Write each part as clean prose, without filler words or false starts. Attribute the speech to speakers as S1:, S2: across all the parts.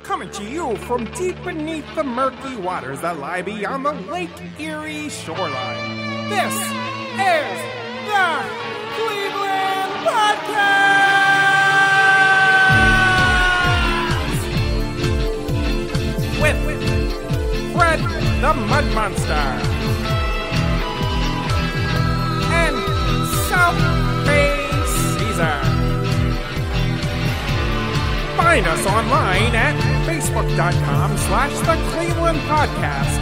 S1: Coming to you from deep beneath the murky waters that lie beyond the Lake Erie shoreline. This is the Cleveland Podcast! With Fred the Mud Monster and South Bay Caesar. Find us online at facebook.com/The Cleveland Podcast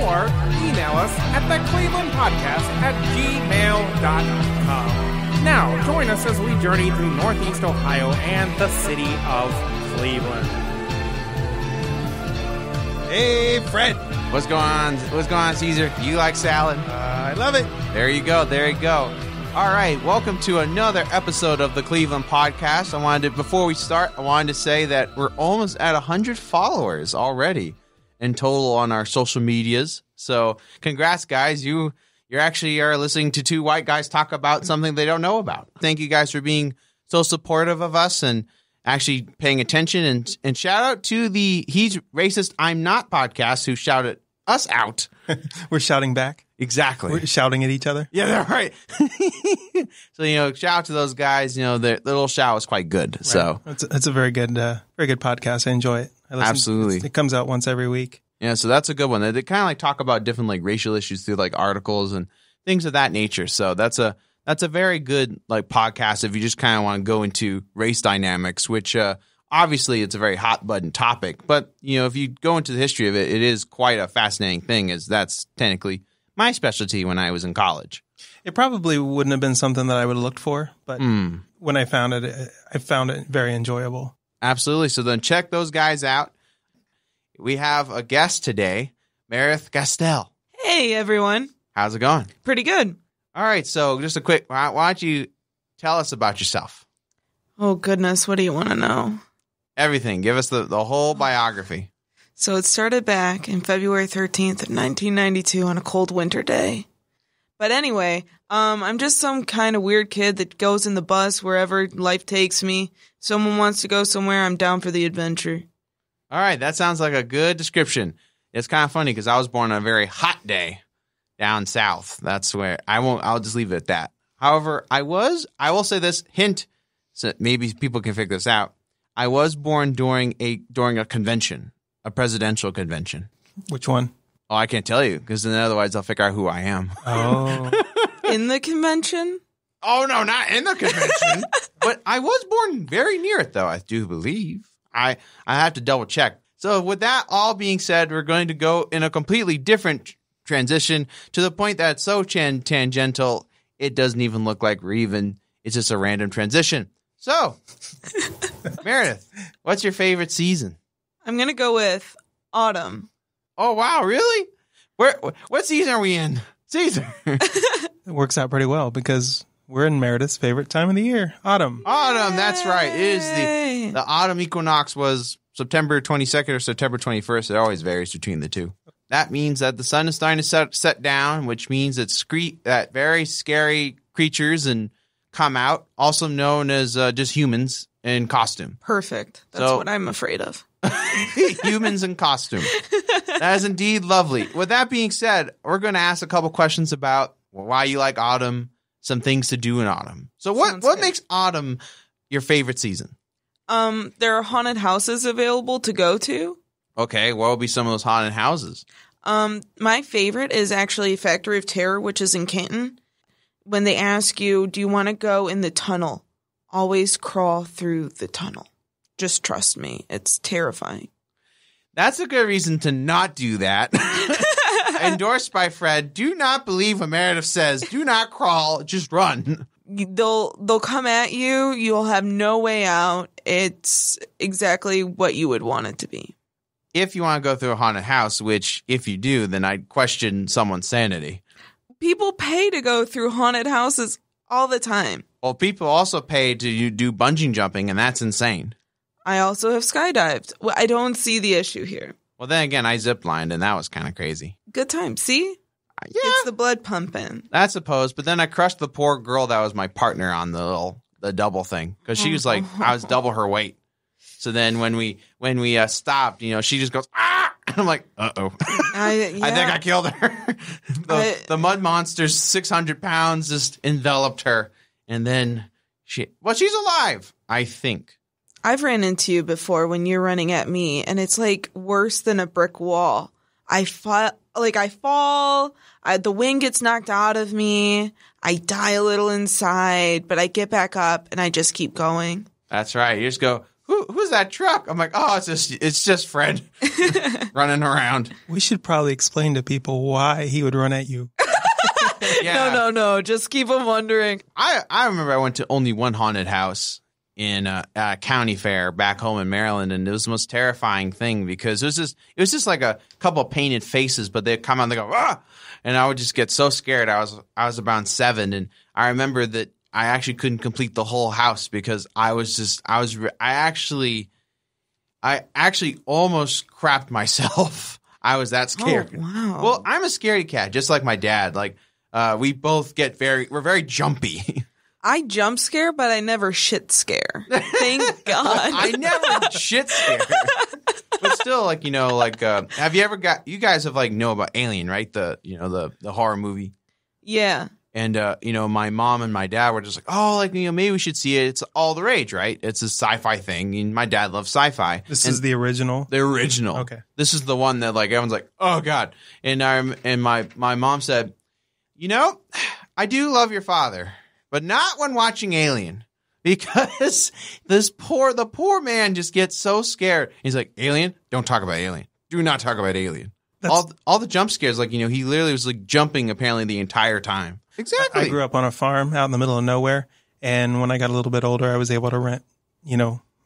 S1: or email us at theclevelandpodcast@gmail.com. Now, join us as we journey through Northeast Ohio and the city of Cleveland.
S2: Hey, Fred.
S3: What's going on? What's going on, Caesar? You like salad?
S2: I love it.
S3: There you go. There you go. All right, welcome to another episode of the Cleveland Podcast. Before we start, I wanted to say that we're almost at 100 followers already in total on our social medias. So, congrats, guys! You actually are listening to two white guys talk about something they don't know about. Thank you guys for being so supportive of us and actually paying attention. And shout out to the He's Racist, I'm Not podcast who shouted us out.
S2: We're shouting back.
S3: Exactly.
S2: We're shouting at each other.
S3: Yeah, they're right. So, shout out to those guys. The little shout was quite good. Right. So
S2: it's a very good podcast. I enjoy it.
S3: Absolutely.
S2: It comes out once every week.
S3: Yeah, so that's a good one. They kind of like talk about different like racial issues through like articles and things of that nature. So that's a very good like podcast if you just kind of want to go into race dynamics, which obviously it's a very hot button topic. But if you go into the history of it, it is quite a fascinating thing, as that's technically my specialty when I was in college.
S2: It probably wouldn't have been something that I would have looked for, but when I found it, I found it very enjoyable.
S3: Absolutely. So then check those guys out. We have a guest today, Meredith Gastel.
S4: Hey, everyone.
S3: How's it going?
S4: Pretty good.
S3: All right. So just a quick, why don't you tell us about yourself?
S4: Oh, goodness. What do you want to know?
S3: Everything. Give us the whole biography.
S4: So it started back in February 13th of 1992 on a cold winter day. But anyway, I'm just some kind of weird kid that goes in the bus wherever life takes me. Someone wants to go somewhere, I'm down for the adventure.
S3: All right, that sounds like a good description. It's kind of funny because I was born on a very hot day down south. That's where I'll just leave it at that. However, I will say this hint, so maybe people can figure this out. I was born during a convention. A presidential convention.
S2: Which one?
S3: Oh, I can't tell you because then otherwise I'll figure out who I am.
S2: Oh.
S4: In the convention?
S3: Oh, no, not in the convention. But I was born very near it, though, I do believe. I have to double check. So with that all being said, we're going to go in a completely different transition to the point that it's so tangential, it doesn't even look like it's just a random transition. So, Meredith, what's your favorite season?
S4: I'm going to go with autumn.
S3: Oh, wow. Really? What season are we in? Caesar.
S2: It works out pretty well because we're in Meredith's favorite time of the year, autumn.
S3: Autumn, that's right. It is the autumn equinox was September 22nd or September 21st. It always varies between the two. That means that the sun is starting to set down, which means that very scary creatures and come out, also known as just humans in costume.
S4: Perfect. That's what I'm afraid of.
S3: Humans in costume. That is indeed lovely. With that being said, we're going to ask a couple questions about why you like autumn, some things to do in autumn. So what makes autumn your favorite season?
S4: There are haunted houses available to go to.
S3: Okay, what will be some of those haunted houses?
S4: My favorite is actually Factory of Terror, which is in Canton. When they ask you, do you want to go in the tunnel? Always crawl through the tunnel. Just trust me. It's terrifying.
S3: That's a good reason to not do that. Endorsed by Fred. Do not believe what Meredith says. Do not crawl. Just run.
S4: They'll come at you. You'll have no way out. It's exactly what you would want it to be.
S3: If you want to go through a haunted house, which if you do, then I'd question someone's sanity.
S4: People pay to go through haunted houses all the time.
S3: Well, people also pay to do bungee jumping, and that's insane.
S4: I also have skydived. Well, I don't see the issue here.
S3: Well, then again, I ziplined, and that was kind of crazy.
S4: Good time. See?
S3: Yeah.
S4: It's the blood pumping.
S3: That's supposed, but then I crushed the poor girl that was my partner on the double thing because she was like, I was double her weight. So then when we stopped, she just goes, ah! And I'm like, uh-oh. I think I killed her. The mud monster's 600 pounds just enveloped her. And then she's alive, I think.
S4: I've ran into you before when you're running at me, and it's like worse than a brick wall. I fall, the wind gets knocked out of me, I die a little inside, but I get back up and I just keep going.
S3: That's right. You just go, who's that truck? I'm like, oh, it's just Fred running around.
S2: We should probably explain to people why he would run at you.
S3: Yeah.
S4: No. Just keep them wondering.
S3: I remember I went to only one haunted house in a county fair back home in Maryland, and it was the most terrifying thing because it was just like a couple of painted faces, but they'd come out and they go, ah! And I would just get so scared. I was about 7, and I remember that I actually couldn't complete the whole house because I actually almost crapped myself. I was that scared.
S4: Oh, wow.
S3: Well, I'm a scaredy cat, just like my dad. Like, we both we're very jumpy.
S4: I jump scare, but I never shit scare. Thank God.
S3: I never shit scare. But still, have you ever you guys have know about Alien, right? The horror movie.
S4: Yeah.
S3: And, my mom and my dad were just like, oh, maybe we should see it. It's all the rage, right? It's a sci-fi thing. And my dad loves sci-fi.
S2: This is the original?
S3: The original.
S2: Okay.
S3: This is the one that, everyone's like, oh, God. And my mom said, I do love your father, but not when watching Alien. Because the poor man just gets so scared. He's like, Alien? Don't talk about Alien. Do not talk about Alien. All the jump scares, he literally was jumping apparently the entire time. Exactly.
S2: I grew up on a farm out in the middle of nowhere, and when I got a little bit older, I was able to rent,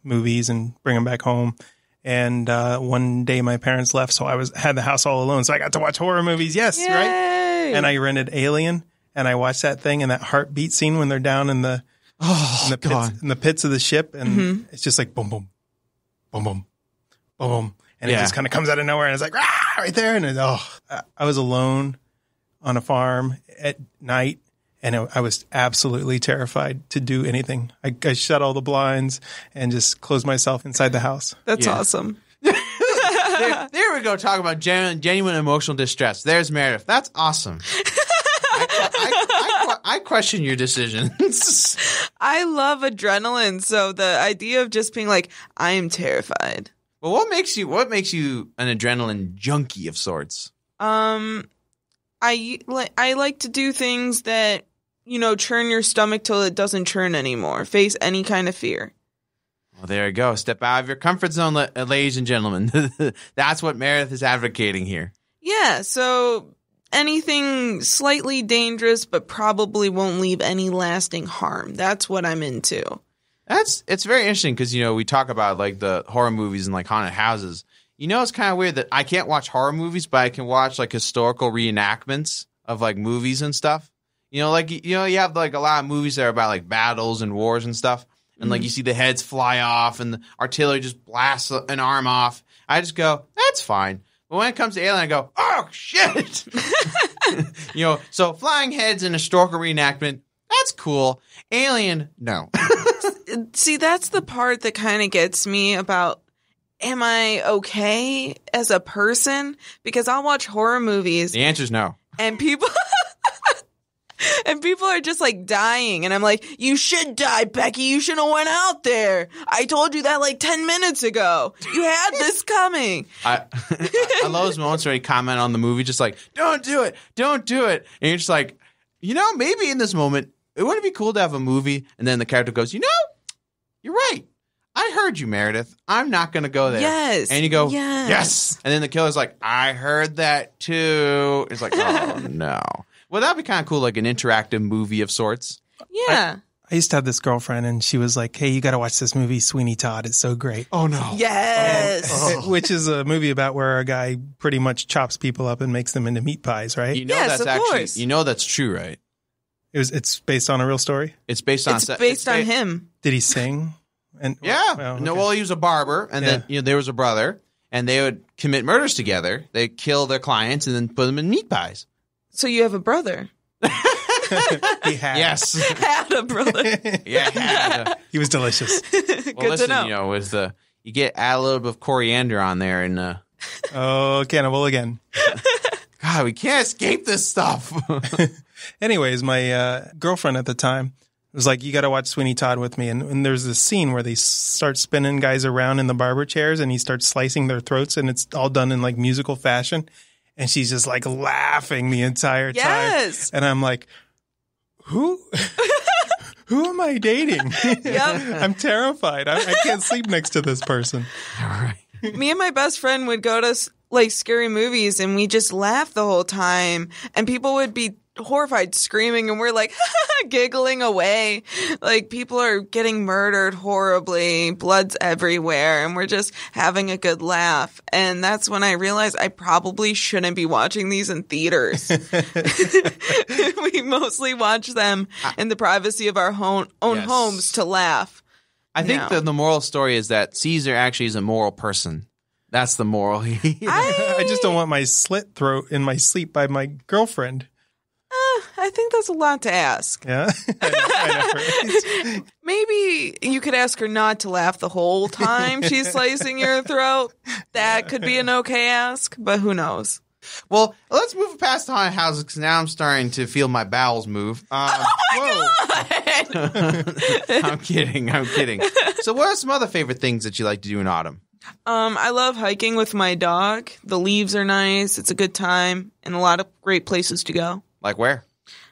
S2: movies and bring them back home. And one day my parents left, so I had the house all alone, so I got to watch horror movies. Yes,
S4: Yay!
S2: Right? And I rented Alien, and I watched that thing and that heartbeat scene when they're down in the pits of the ship, and it's just like boom, boom, boom, boom, boom, boom. And it just kind of comes out of nowhere, and it's like, right there. And I was alone on a farm at night, and I was absolutely terrified to do anything. I shut all the blinds and just closed myself inside the house.
S4: That's awesome.
S3: There we go. Talk about genuine emotional distress. There's Meredith. That's awesome. I question your decisions.
S4: I love adrenaline, so the idea of just being like, I am terrified.
S3: Well, what makes you an adrenaline junkie of sorts?
S4: I like to do things that, churn your stomach till it doesn't churn anymore. Face any kind of fear.
S3: Well, there you go. Step out of your comfort zone, ladies and gentlemen. That's what Meredith is advocating here.
S4: Yeah, so anything slightly dangerous but probably won't leave any lasting harm. That's what I'm into.
S3: It's very interesting because, we talk about the horror movies and haunted houses. It's kind of weird that I can't watch horror movies, but I can watch historical reenactments of movies and stuff. You have a lot of movies that are about battles and wars and stuff. And you see the heads fly off and the artillery just blasts an arm off. I just go, that's fine. But when it comes to Alien, I go, oh, shit. So flying heads in a historical reenactment, that's cool. Alien, no.
S4: See, that's the part that kind of gets me about, am I okay as a person? Because I'll watch horror movies.
S3: The answer's no.
S4: And people are just dying. And I'm like, you should die, Becky. You should have went out there. I told you that 10 minutes ago. You had this coming.
S3: I love those moments where you comment on the movie, just don't do it. Don't do it. And you're just like, maybe in this moment, it wouldn't be cool to have a movie. And then the character goes, you're right. I heard you, Meredith. I'm not going to go there.
S4: Yes.
S3: And you go, yes. And then the killer's like, I heard that too. It's like, oh, no. Well, that'd be kind of cool, an interactive movie of sorts.
S4: Yeah.
S2: I used to have this girlfriend, and she was like, hey, you got to watch this movie, Sweeney Todd. It's so great.
S3: Oh, no.
S4: Yes.
S2: Which is a movie about where a guy pretty much chops people up and makes them into meat pies, right?
S4: Yes, of course.
S3: That's true, right?
S2: It's based on a real story?
S3: It's based on
S4: him.
S2: Did he sing? And
S3: yeah.
S2: well, okay.
S3: No, well, he was a barber, and then there was a brother, and they would commit murders together. They kill their clients and then put them in meat pies.
S4: So you have a brother?
S2: He had.
S4: Yes. Had a brother.
S3: Yeah.
S2: He was delicious.
S3: Well,
S4: Good to know.
S3: with the you add a little bit of coriander on there, and
S2: Oh, cannibal again.
S3: God, we can't escape this stuff.
S2: Anyways, my girlfriend at the time was like, you got to watch Sweeney Todd with me. And there's this scene where they start spinning guys around in the barber chairs and he starts slicing their throats, and it's all done in like musical fashion. And she's just like laughing the entire time.
S4: Yes.
S2: And I'm like, who am I dating?
S4: Yep.
S2: I'm terrified. I can't sleep next to this person.
S3: All right.
S4: Me and my best friend would go to like scary movies and we just laugh the whole time, and people would be horrified, screaming, and we're like giggling away. Like people are getting murdered horribly, blood's everywhere, and we're just having a good laugh. And that's when I realized I probably shouldn't be watching these in theaters. We mostly watch them in the privacy of our own
S3: Yes.
S4: homes to laugh.
S3: I think
S4: No.
S3: the moral story is that Caesar actually is a moral person. That's the moral.
S2: I just don't want my slit throat in my sleep by my girlfriend.
S4: I think that's a lot to ask.
S2: Yeah. I know, right?
S4: Maybe you could ask her not to laugh the whole time she's slicing your throat. That could be an okay ask, but who knows?
S3: Well, let's move past the haunted houses because now I'm starting to feel my bowels move. I'm kidding. So what are some other favorite things that you like to do in autumn?
S4: I love hiking with my dog. The leaves are nice. It's a good time and a lot of great places to go.
S3: Like where?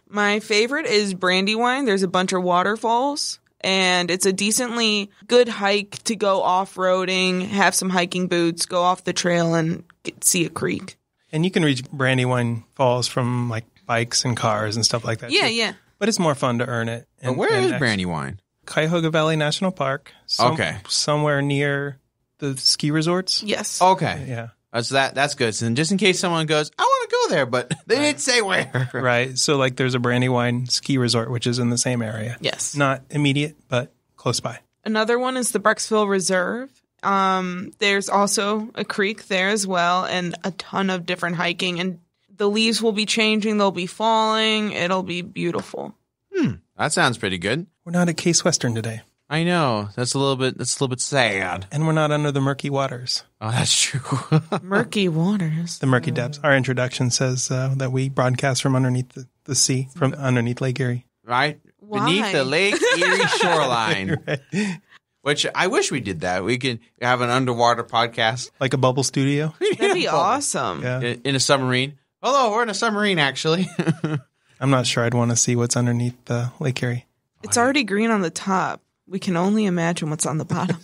S4: My favorite is Brandywine. There's a bunch of waterfalls, and it's a decently good hike to go off-roading, have some hiking boots, go off the trail, and see a creek.
S2: And you can reach Brandywine Falls from like bikes and cars and stuff like that.
S4: Yeah,
S2: too.
S4: yeah.
S2: But it's more fun to earn it.
S3: But where is Brandywine?
S2: Cuyahoga Valley National Park.
S3: Okay.
S2: Somewhere near the ski resorts.
S4: Yes.
S3: Okay.
S2: Yeah.
S3: So that's good. So just in case someone goes, I want to go there, but they didn't say where.
S2: Right. So like there's a Brandywine ski resort, which is in the same area.
S4: Yes.
S2: Not immediate, but close by.
S4: Another one is the Brecksville Reserve. There's also a creek there as well, and a ton of different hiking, and the leaves will be changing. They'll be falling. It'll be beautiful.
S3: That sounds pretty good.
S2: We're not at Case Western today.
S3: I know. That's a little bit sad.
S2: And we're not under the murky waters.
S3: Oh, that's true.
S4: Murky waters.
S2: The murky depths. Our introduction says that we broadcast from underneath the sea, from underneath Lake Erie.
S3: Right?
S4: Why?
S3: Beneath the Lake Erie shoreline.
S2: Right.
S3: Which I wish we did that. We could have an underwater podcast.
S2: Like a bubble studio.
S4: That'd be awesome.
S2: Yeah.
S3: In a submarine. Although we're in a submarine, actually.
S2: I'm not sure I'd want to see what's underneath Lake Erie.
S4: It's already green on the top. We can only imagine what's on the bottom.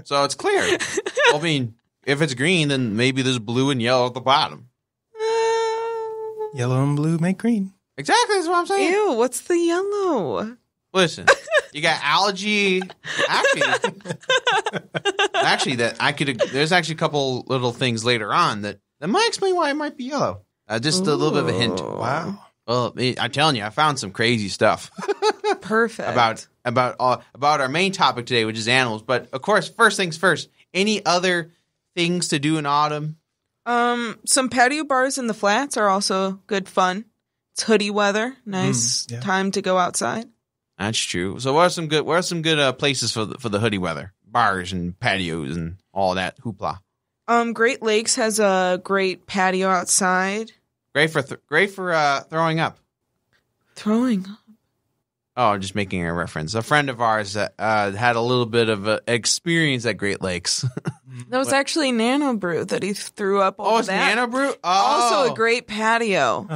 S3: So it's clear. I mean, if it's green, then maybe there's blue and yellow at the bottom.
S2: Yellow and blue make green.
S3: Exactly, that's what I'm saying.
S4: Ew, what's the yellow?
S3: Listen, you got algae. Actually, that I could. There's actually a couple little things later on that might explain why it might be yellow. Just a little bit of a hint.
S2: Wow.
S3: Well, I'm telling you, I found some crazy stuff
S4: Perfect.
S3: about our main topic today, which is animals. But of course, first things first. Any other things to do in autumn?
S4: Some patio bars in the flats are also good fun. It's hoodie weather. Nice
S2: yeah.
S4: time to go outside.
S3: That's true. So, what are some good places for the hoodie weather? Bars and patios and all that hoopla.
S4: Great Lakes has a great patio outside.
S3: Great for throwing up.
S4: Throwing up.
S3: Oh, just making a reference. A friend of ours that had a little bit of experience at Great Lakes.
S4: That was actually Nano Brew that he threw up.
S3: Oh, it's
S4: that.
S3: Nano Brew? Oh.
S4: Also a great patio.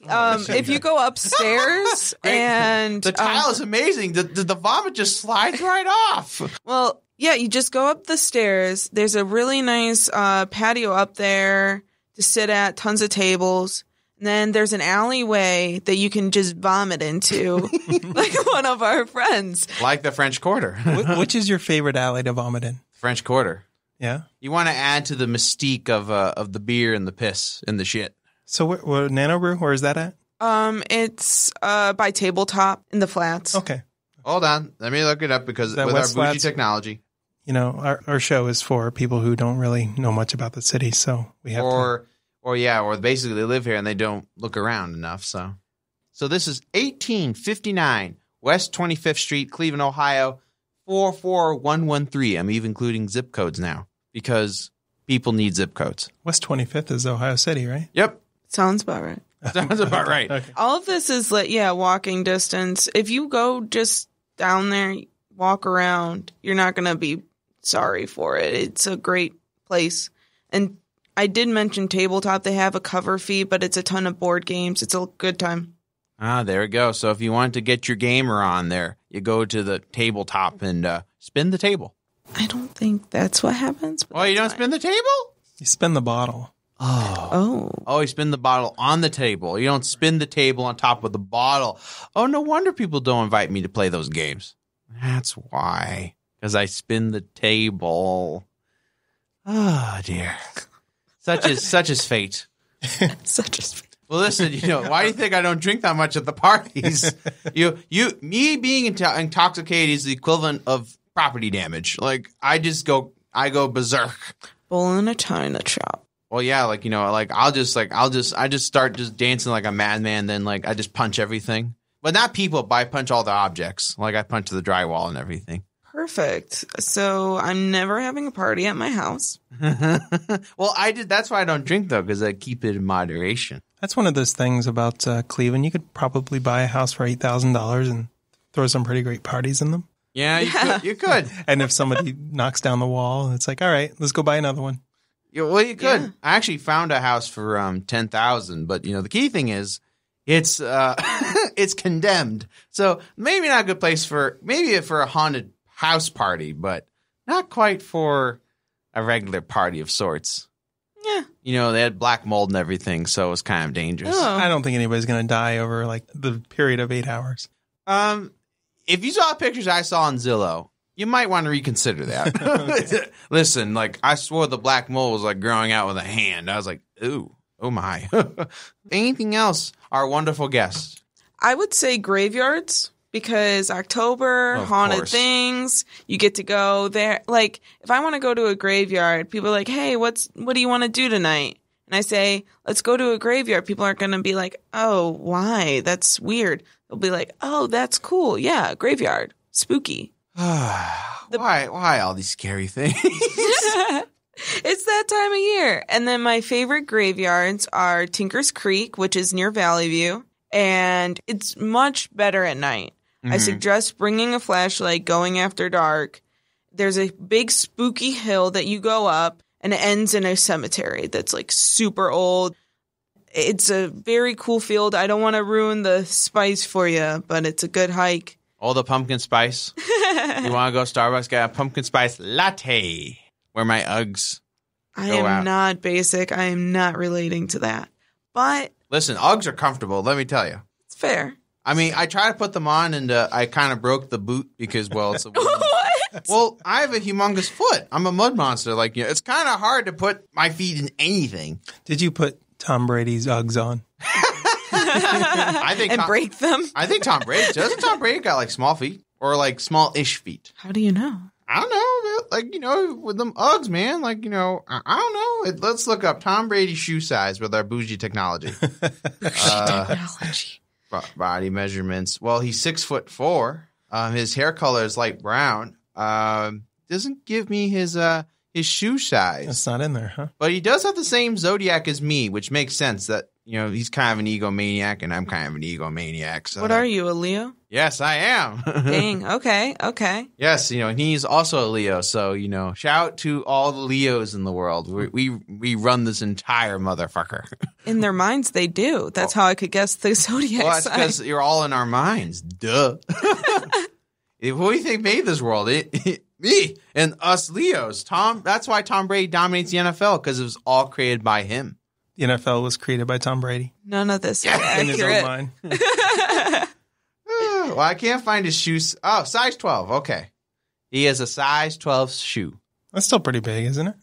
S4: If you go upstairs and
S3: the tile is amazing. The vomit just slides right off.
S4: well, yeah, you just go up the stairs. There's a really nice patio up there to sit at, tons of tables. And then there's an alleyway that you can just vomit into, like one of our friends.
S3: Like the French Quarter.
S2: Which is your favorite alley to vomit in?
S3: French Quarter.
S2: Yeah.
S3: You want to add to the mystique of the beer and the piss and the shit.
S2: So what Nano Brew, where is that at?
S4: It's by Tabletop in the flats.
S2: Okay.
S3: Hold on. Let me look it up because
S2: that
S3: with our
S2: West
S3: bougie
S2: Flats?
S3: technology.
S2: You know, our show is for people who don't really know much about the city, so we have to.
S3: Or basically they live here and they don't look around enough. So this is 1859 West 25th Street, Cleveland, Ohio, 44113. I'm even including zip codes now because people need zip codes.
S2: West 25th is Ohio City, right?
S3: Yep.
S4: Sounds about right.
S3: Sounds about right.
S2: Okay.
S4: All of this is walking distance. If you go just down there, walk around, you're not going to be sorry for it. It's a great place. And I did mention tabletop. They have a cover fee, but it's a ton of board games. It's a good time.
S3: Ah, there we go. So if you want to get your gamer on there, you go to the tabletop and spin the table.
S4: I don't think that's what happens.
S3: Oh, you don't spin the table?
S2: You spin the bottle.
S3: Oh, you spin the bottle on the table. You don't spin the table on top of the bottle. Oh, no wonder people don't invite me to play those games. That's why. Because I spin the table. Oh, dear. Such is fate.
S4: Such as fate.
S3: Well, listen, why do you think I don't drink that much at the parties? Me being intoxicated is the equivalent of property damage. Like, I go berserk.
S4: Bull in a china shop.
S3: Well, yeah, I just start just dancing like a madman. Then, I just punch everything, but not people. But I punch all the objects. Like I punch the drywall and everything.
S4: Perfect. So I'm never having a party at my house.
S3: Well, that's why I don't drink though, because I keep it in moderation.
S2: That's one of those things about Cleveland. You could probably buy a house for $8,000 and throw some pretty great parties in them.
S3: Yeah, you could.
S2: And if somebody knocks down the wall, it's like, all right, let's go buy another one.
S3: Yeah, well, you could.
S4: Yeah.
S3: I actually found a house for $10,000, but the key thing is it's it's condemned. So maybe not a good place for a haunted house party, but not quite for a regular party of sorts.
S4: Yeah.
S3: They had black mold and everything, so it was kind of dangerous.
S4: Oh.
S2: I don't think anybody's going to die over the period of 8 hours.
S3: If you saw pictures I saw on Zillow, you might want to reconsider that. Listen, I swore the black mold was growing out with a hand. I was like, ooh, oh my. Anything else? Our wonderful guest.
S4: I would say graveyards because October, haunted things, you get to go there. If I want to go to a graveyard, people are like, hey, what do you want to do tonight? And I say, let's go to a graveyard. People aren't going to be like, oh, why? That's weird. They'll be like, oh, that's cool. Yeah, graveyard. Spooky.
S3: Why all these scary things?
S4: It's that time of year. And then my favorite graveyards are Tinker's Creek, which is near Valley View, and it's much better at night. Mm-hmm. I suggest bringing a flashlight, going after dark. There's a big spooky hill that you go up, and it ends in a cemetery that's super old. It's a very cool field. I don't want to ruin the spice for you, but it's a good hike.
S3: All the pumpkin spice. You want to go Starbucks, get a pumpkin spice latte. Wear my Uggs.
S4: I am not basic. I am not relating to that. But
S3: listen, Uggs are comfortable. Let me tell you.
S4: It's fair.
S3: I mean, I tried to put them on, and I kind of broke the boot because, it's a
S4: What?
S3: Well, I have a humongous foot. I'm a mud monster. It's kind of hard to put my feet in anything.
S2: Did you put Tom Brady's Uggs on?
S3: I think
S4: break them?
S3: I think Tom Brady doesn't. Tom Brady got small feet or small-ish feet.
S4: How do you know?
S3: I don't know. With them Uggs, man. I don't know. Let's look up Tom Brady's shoe size with our bougie technology.
S4: Technology.
S3: Body measurements. Well, he's 6'4". His hair color is light brown. Doesn't give me his shoe size.
S2: That's not in there, huh?
S3: But he does have the same zodiac as me, which makes sense that he's kind of an egomaniac and I'm kind of an egomaniac. So
S4: what are you, a Leo?
S3: Yes, I am.
S4: Dang. Okay.
S3: Yes, and he's also a Leo. So, shout out to all the Leos in the world. We run this entire motherfucker.
S4: In their minds, they do. That's how I could guess the zodiac
S3: Well, that's because you're all in our minds. Duh. Who do you think made this world? Me and us Leos. That's why Tom Brady dominates the NFL, because it was all created by him.
S2: The NFL was created by Tom Brady.
S4: None of this is
S2: In his own
S4: accurate.
S2: mind.
S3: Well, I can't find his shoes. Oh, size 12. Okay. He has a size 12 shoe.
S2: That's still pretty big, isn't it?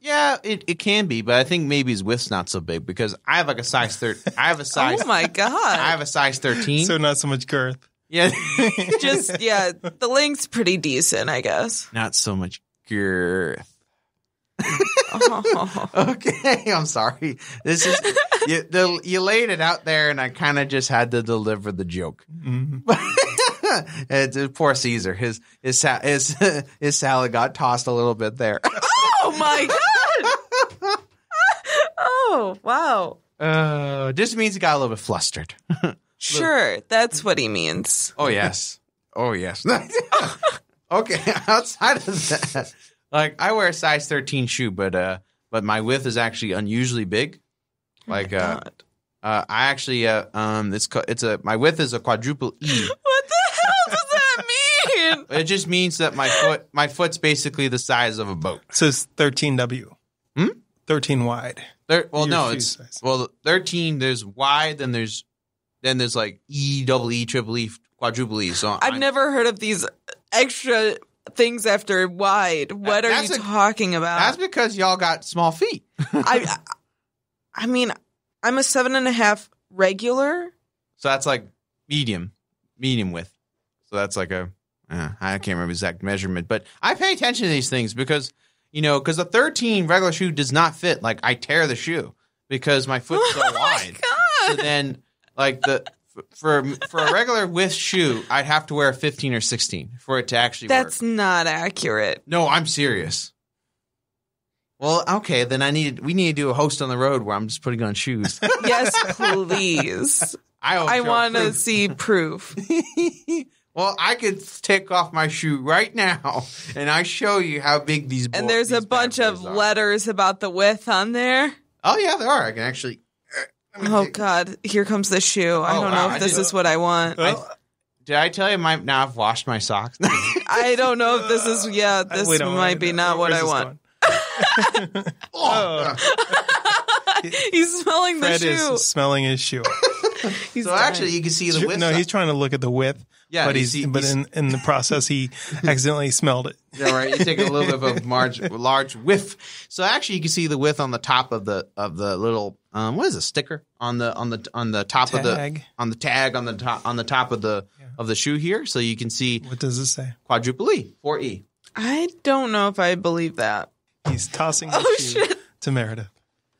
S3: Yeah, it can be, but I think maybe his width's not so big because I have a size 13. I have a size.
S4: Oh my God.
S3: I have a size 13.
S2: So not so much girth.
S3: Yeah.
S4: The length's pretty decent, I guess.
S3: Not so much girth.
S4: Oh.
S3: Okay, I'm sorry. This is you laid it out there, and I kind of just had to deliver the joke.
S2: Mm-hmm.
S3: Poor Caesar. His salad got tossed a little bit there.
S4: Oh my god! Oh wow.
S3: Just means he got a little bit flustered.
S4: Sure, that's what he means.
S3: Oh yes. Okay. Outside of that, like I wear a size 13 shoe, but my width is actually unusually big. Like I actually my width is a quadruple E.
S4: What the hell does that mean?
S3: It just means that my foot's basically the size of a boat.
S2: So it's 13W. 13 wide.
S3: 13. There's wide, then there's like E, double E, triple E, quadruple E. So
S4: I've never heard of these extra things after wide. What are you talking about?
S3: That's because y'all got small feet.
S4: I mean, I'm a 7.5 regular.
S3: So that's like medium width. So that's like I can't remember the exact measurement, but I pay attention to these things because a 13 regular shoe does not fit. Like I tear the shoe because my foot's so wide.
S4: My God.
S3: So then like for a regular width shoe, I'd have to wear a 15 or 16 for it to actually work.
S4: That's not accurate.
S3: No, I'm serious. Well, okay, then we need to do a host on the road where I'm just putting on shoes.
S4: Yes, please. I want to see proof.
S3: Well, I could take off my shoe right now, and I show you how big these.
S4: And there's a bunch of letters about the width on there.
S3: Oh yeah, there are. I can actually.
S4: Oh God! Here comes the shoe. I don't know if this is what I want.
S3: Did I tell you now I've washed my socks?
S4: I don't know if this is. Yeah, this might be not what I want. He's smelling the
S2: Fred
S4: shoe.
S2: is smelling his shoe.
S3: So actually, you can see the width.
S2: No, he's trying to look at the width.
S3: Yeah,
S2: but in the process, he accidentally smelled it.
S3: Yeah, right. You take a little bit of a large whiff. So actually, you can see the width on the top of the little what is a sticker on the top
S2: tag.
S3: on the top of the shoe here. So you can see
S2: what does it say?
S3: Quadruple E, 4E.
S4: I don't know if I believe that.
S2: He's tossing the shoe to Meredith.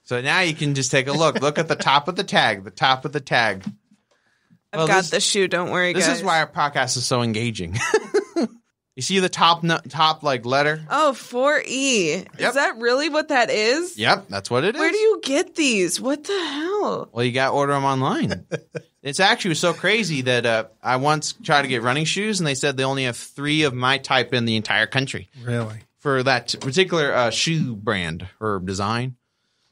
S3: So now you can just take a look. Look at the top of the tag. The top of the tag.
S4: I've got the shoe. Don't worry, guys.
S3: This is why our podcast is so engaging. You see the top like letter?
S4: Oh, 4E.
S3: Yep.
S4: Is that really what that is?
S3: Yep, that's what it is.
S4: Where do you get these? What the hell?
S3: Well, you got to order them online. It's actually so crazy that I once tried to get running shoes, and they said they only have 3 of my type in the entire country.
S2: Really?
S3: For that particular shoe brand or design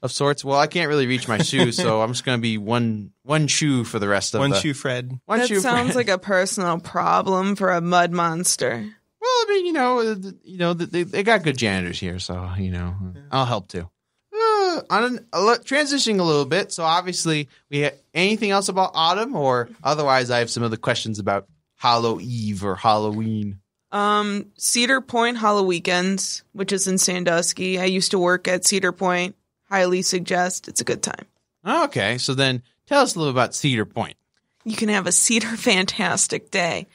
S3: of sorts. Well, I can't really reach my shoes, so I'm just going to be one shoe for the rest of
S2: one shoe Fred.
S4: That sounds like a personal problem for a mud monster.
S3: Well, I mean, they got good janitors here, so I'll help too. Transitioning a little bit, so obviously we have anything else about autumn, or otherwise I have some other questions about Hallow Eve or Halloween.
S4: Cedar Point Hollow Weekends, which is in Sandusky. I used to work at Cedar Point. Highly suggest. It's a good time.
S3: Okay, so then tell us a little about Cedar Point.
S4: You can have a Cedar Fantastic Day.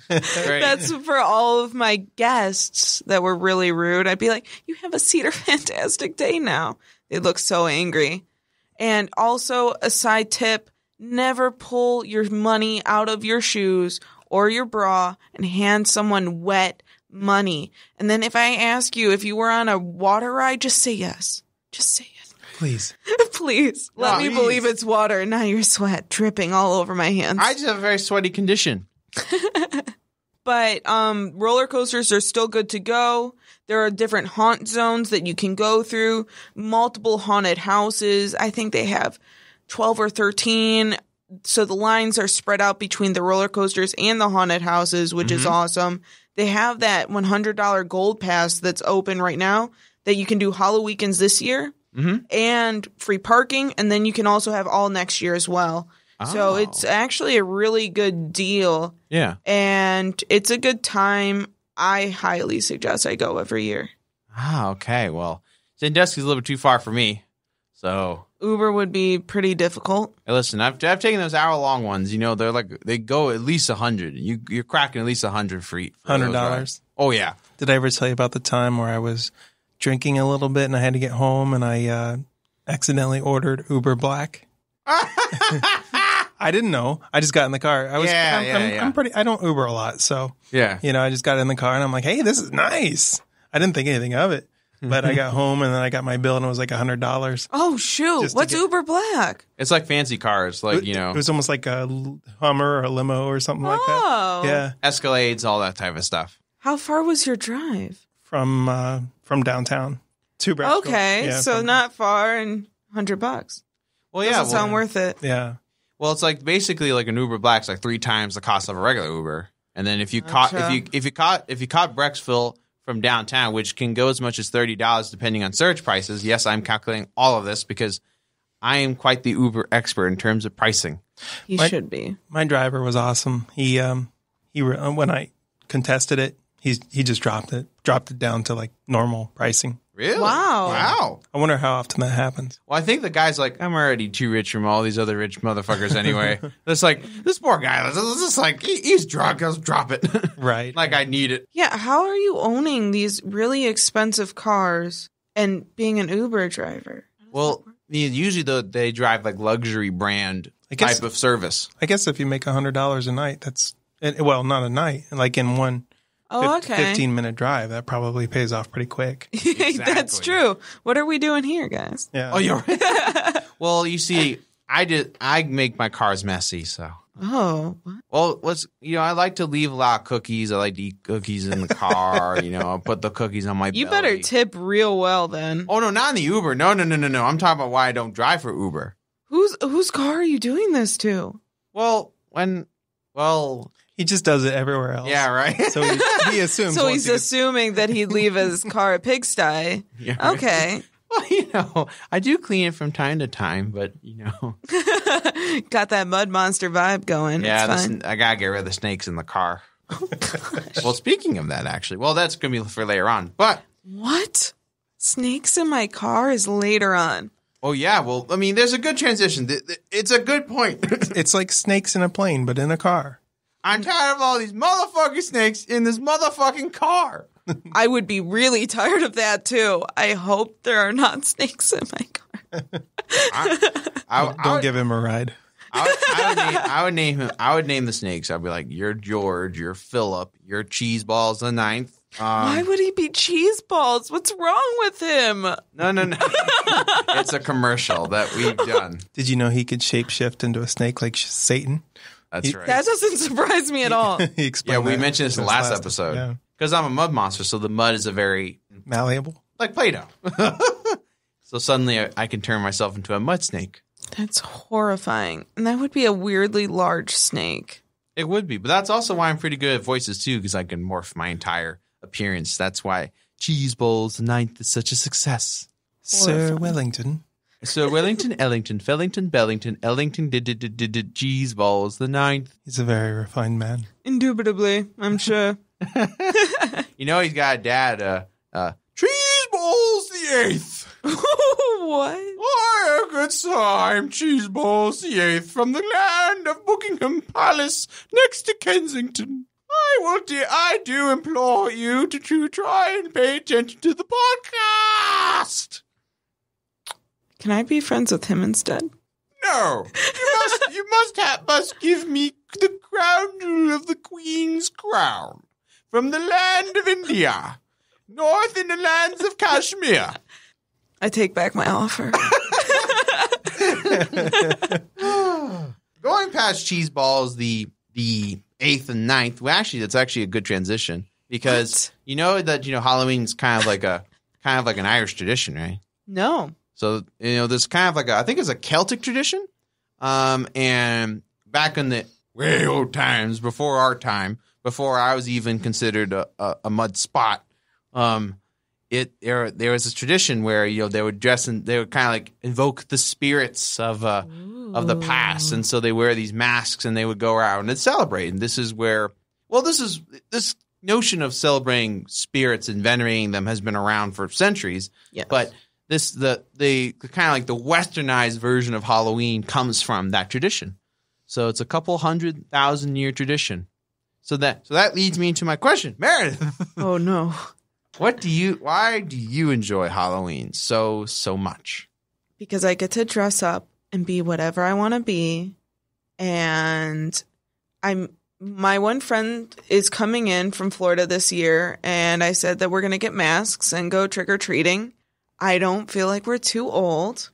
S4: That's for all of my guests that were really rude. I'd be like, you have a Cedar Fantastic Day now. They look so angry. And also, a side tip, never pull your money out of your shoes or your bra and hand someone wet money. And then if I ask you if you were on a water ride, just say yes. Just say yes.
S2: Please.
S4: Please. Let me believe it's water and not your sweat dripping all over my hands.
S3: I just have a very sweaty condition.
S4: But roller coasters are still good to go. There are different haunt zones that you can go through, multiple haunted houses. I think they have 12 or 13. So the lines are spread out between the roller coasters and the haunted houses, which is awesome. They have that $100 gold pass that's open right now that you can do Hollow Weekends this year and free parking. And then you can also have all next year as well. So it's actually a really good deal.
S3: Yeah.
S4: And it's a good time. I highly suggest I go every year.
S3: Okay. Well, Sandusky's a little bit too far for me. So
S4: Uber would be pretty difficult.
S3: Hey, listen, I've taken those hour-long ones. They're like, they go at least 100. You're cracking at least 100 for
S2: $100.
S3: Oh, yeah.
S2: Did I ever tell you about the time where I was drinking a little bit and I had to get home and I accidentally ordered Uber Black? I didn't know. I just got in the car. I'm pretty. I don't Uber a lot, so
S3: Yeah.
S2: I just got in the car and I'm like, hey, this is nice. I didn't think anything of it, but I got home and then I got my bill and it was like $100.
S4: Oh shoot! What's Uber Black?
S3: It's like fancy cars, like
S2: It was almost like a Hummer or a limo or something like that. Yeah,
S3: Escalades, all that type of stuff.
S4: How far was your drive?
S2: From downtown to Brownsville.
S4: Okay,
S2: Yeah,
S4: so not far and $100.
S3: Well, yeah.
S4: Doesn't sound worth it.
S2: Yeah.
S3: Well, it's like basically like an Uber Black's like 3 times the cost of a regular Uber. And then if you caught Brecksville from downtown, which can go as much as $30 depending on surge prices. Yes, I'm calculating all of this because I am quite the Uber expert in terms of pricing.
S4: You should be.
S2: My driver was awesome. He when I contested it, he just dropped it down to like normal pricing.
S3: Really?
S4: Wow.
S2: I wonder how often that happens.
S3: Well, I think the guy's like, I'm already too rich from all these other rich motherfuckers anyway. It's like, this poor guy, it's just like, he's drunk, let's drop it.
S2: Right.
S3: Like, I need it.
S4: Yeah, how are you owning these really expensive cars and being an Uber driver?
S3: Well, usually they drive like luxury brand type of service.
S2: I guess if you make $100 a night, not a night, like in one 15-minute drive, that probably pays off pretty quick.
S3: Exactly.
S4: That's true. What are we doing here, guys?
S2: Yeah.
S3: Oh, you're right. Well, you see, I make my cars messy, so.
S4: Oh, what?
S3: Well, I like to leave a lot of cookies. I like to eat cookies in the car. I put the cookies on my belly.
S4: You better tip real well then.
S3: Oh, no, not in the Uber. No. I'm talking about why I don't drive for Uber.
S4: Whose car are you doing this to?
S3: Well,
S2: he just does it everywhere else.
S3: Yeah, right.
S2: So he assumes.
S4: So he's assuming that he'd leave his car at pigsty.
S3: Yeah, right.
S4: Okay.
S3: Well, I do clean it from time to time, but
S4: Got that mud monster vibe going.
S3: Yeah,
S4: it's fine.
S3: I gotta get rid of the snakes in the car.
S4: Oh gosh.
S3: Well, speaking of that, actually, that's gonna be for later on. But
S4: what? Snakes in my car is later on.
S3: Oh yeah, well, I mean, there's a good transition. It's a good point.
S2: It's like snakes in a plane, but in a car.
S3: I'm tired of all these motherfucking snakes in this motherfucking car.
S4: I would be really tired of that too. I hope there are not snakes in my car.
S2: Don't give him a ride.
S3: I would name the snakes. I'd be like, you're George, you're Philip, you're Cheeseballs the Ninth.
S4: Why would he be Cheeseballs? What's wrong with him?
S3: No. It's a commercial that we've done.
S2: Did you know he could shapeshift into a snake like Satan?
S3: That's right.
S4: That doesn't surprise me at all.
S2: He explained
S3: we mentioned this in the last episode.
S2: Yeah.
S3: Because I'm a mud monster, so the mud is a very...
S2: malleable.
S3: Like Play-Doh. So suddenly I can turn myself into a mud snake.
S4: That's horrifying. And that would be a weirdly large snake.
S3: It would be. But that's also why I'm pretty good at voices, too, because I can morph my entire appearance. That's why Cheeseballs the Ninth is such a success.
S2: Sir Wellington.
S3: Sir Wellington, Ellington, Fellington, Bellington, Ellington, Cheeseballs the Ninth.
S2: He's a very refined man.
S4: Indubitably, I'm sure.
S3: He's got a dad, Cheeseballs the Eighth.
S4: What?
S3: Why, a good sir, I'm Cheeseballs the Eighth from the land of Buckingham Palace next to Kensington. I do implore you to try and pay attention to the podcast.
S4: Can I be friends with him instead?
S3: No, you must give me the crown jewel of the Queen's crown from the land of India, north in the lands of Kashmir.
S4: I take back my offer.
S3: Going past Cheeseballs, the 8th and 9th. Well, actually, that's actually a good transition because that Halloween's kind of like an Irish tradition, right?
S4: No.
S3: So, there's kind of like I think it's a Celtic tradition. And back in the way old times, before our time, before I was even considered a mud spot, there was this tradition where, they would dress and they would kind of like invoke the spirits of the past. And so they wear these masks and they would go around and celebrate. And this is where, this notion of celebrating spirits and venerating them has been around for centuries.
S4: Yes.
S3: But the kind of like the westernized version of Halloween comes from that tradition. So it's a couple 100,000-year tradition. So that leads me into my question, Meredith.
S4: Oh no.
S3: Why do you enjoy Halloween so much?
S4: Because I get to dress up and be whatever I want to be And my one friend is coming in from Florida this year, and I said that we're going to get masks and go trick-or-treating. I don't feel like we're too old.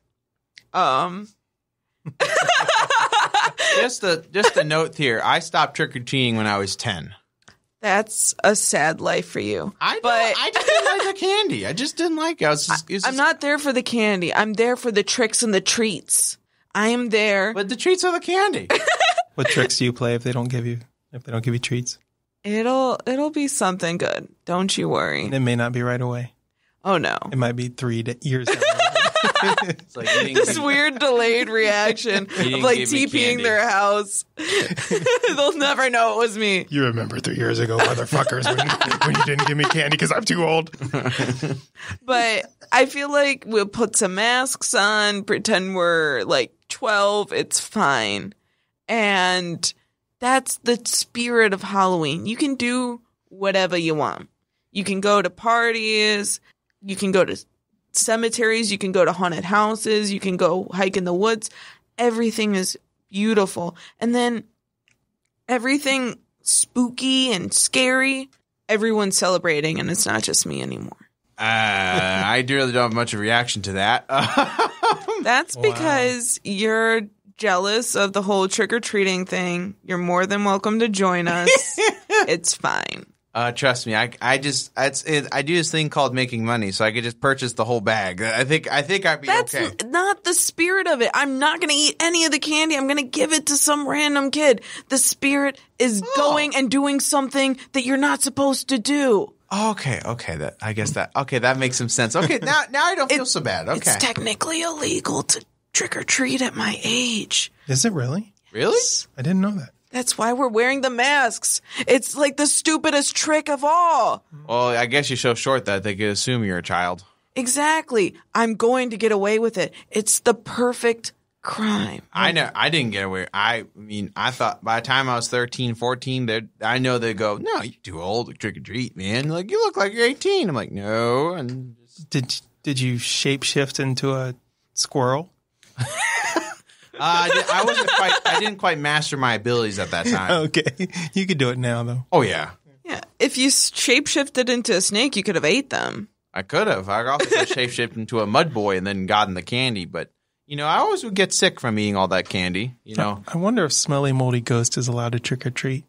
S3: Just a note here. I stopped trick-or-treating when I was 10.
S4: That's a sad life for you.
S3: I just didn't like the candy. I just didn't like it.
S4: I'm not there for the candy. I'm there for the tricks and the treats. I am there.
S3: But the treats are the candy.
S2: What tricks do you play if they don't give you treats?
S4: It'll be something good. Don't you worry.
S2: It may not be right away.
S4: Oh no.
S2: It might be 3 years down the road.
S3: It's like
S4: this weird delayed reaction of like TPing their house. They'll never know it was me.
S2: You remember 3 years ago, motherfuckers, when you didn't give me candy because I'm too old.
S4: But I feel like we'll put some masks on, pretend we're like 12. It's fine. And that's the spirit of Halloween. You can do whatever you want. You can go to parties. You can go to cemeteries. You can go to haunted houses. You can go hike in the woods. Everything is beautiful. And then everything spooky and scary, everyone's celebrating, and it's not just me anymore.
S3: I really don't have much of a reaction to that.
S4: That's because you're jealous of the whole trick-or-treating thing. You're more than welcome to join us. It's fine.
S3: Trust me, I do this thing called making money, so I could just purchase the whole bag. I think I'd be okay.
S4: That's not the spirit of it. I'm not going to eat any of the candy. I'm going to give it to some random kid. The spirit is going and doing something that you're not supposed to do.
S3: Okay. That makes some sense. Okay, now I don't feel so bad. Okay,
S4: it's technically illegal to trick or treat at my age.
S2: Is it really?
S3: Really?
S2: I didn't know that.
S4: That's why we're wearing the masks. It's like the stupidest trick of all.
S3: Well, I guess you're so short that they could assume you're a child.
S4: Exactly. I'm going to get away with it. It's the perfect crime.
S3: I know. I didn't get away. I mean, I thought by the time I was 13, 14, I know they'd go, no, you're too old to trick or treat, man. Like, you look like you're 18. I'm like, no. And
S2: Did you shapeshift into a squirrel?
S3: I didn't quite master my abilities at that time.
S2: Okay. You could do it now, though.
S3: Oh, yeah.
S4: Yeah. If you shapeshifted into a snake, you could have ate them.
S3: I could have. I also could have shapeshifted into a mud boy and then gotten the candy. But, I always would get sick from eating all that candy,
S2: I wonder if Smelly Moldy Ghost is allowed to trick or treat.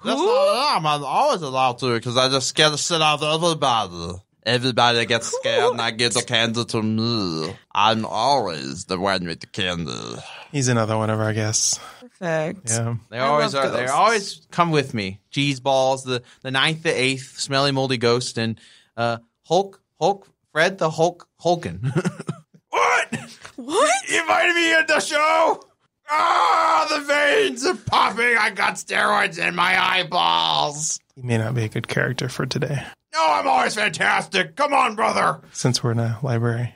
S3: That's not I'm always allowed to because I just scared the shit out of everybody. Everybody gets scared and I give the candy to me. I'm always the one with the candy.
S2: He's another one of our guests.
S4: Perfect.
S2: Yeah.
S3: They always are. They always come with me. Cheese balls, the 9th, the 8th, Smelly Moldy Ghost, and Fred the Hulkin. What? You invited me in the show? The veins are popping. I got steroids in my eyeballs.
S2: He may not be a good character for today.
S3: No, I'm always fantastic. Come on, brother.
S2: Since we're in a library.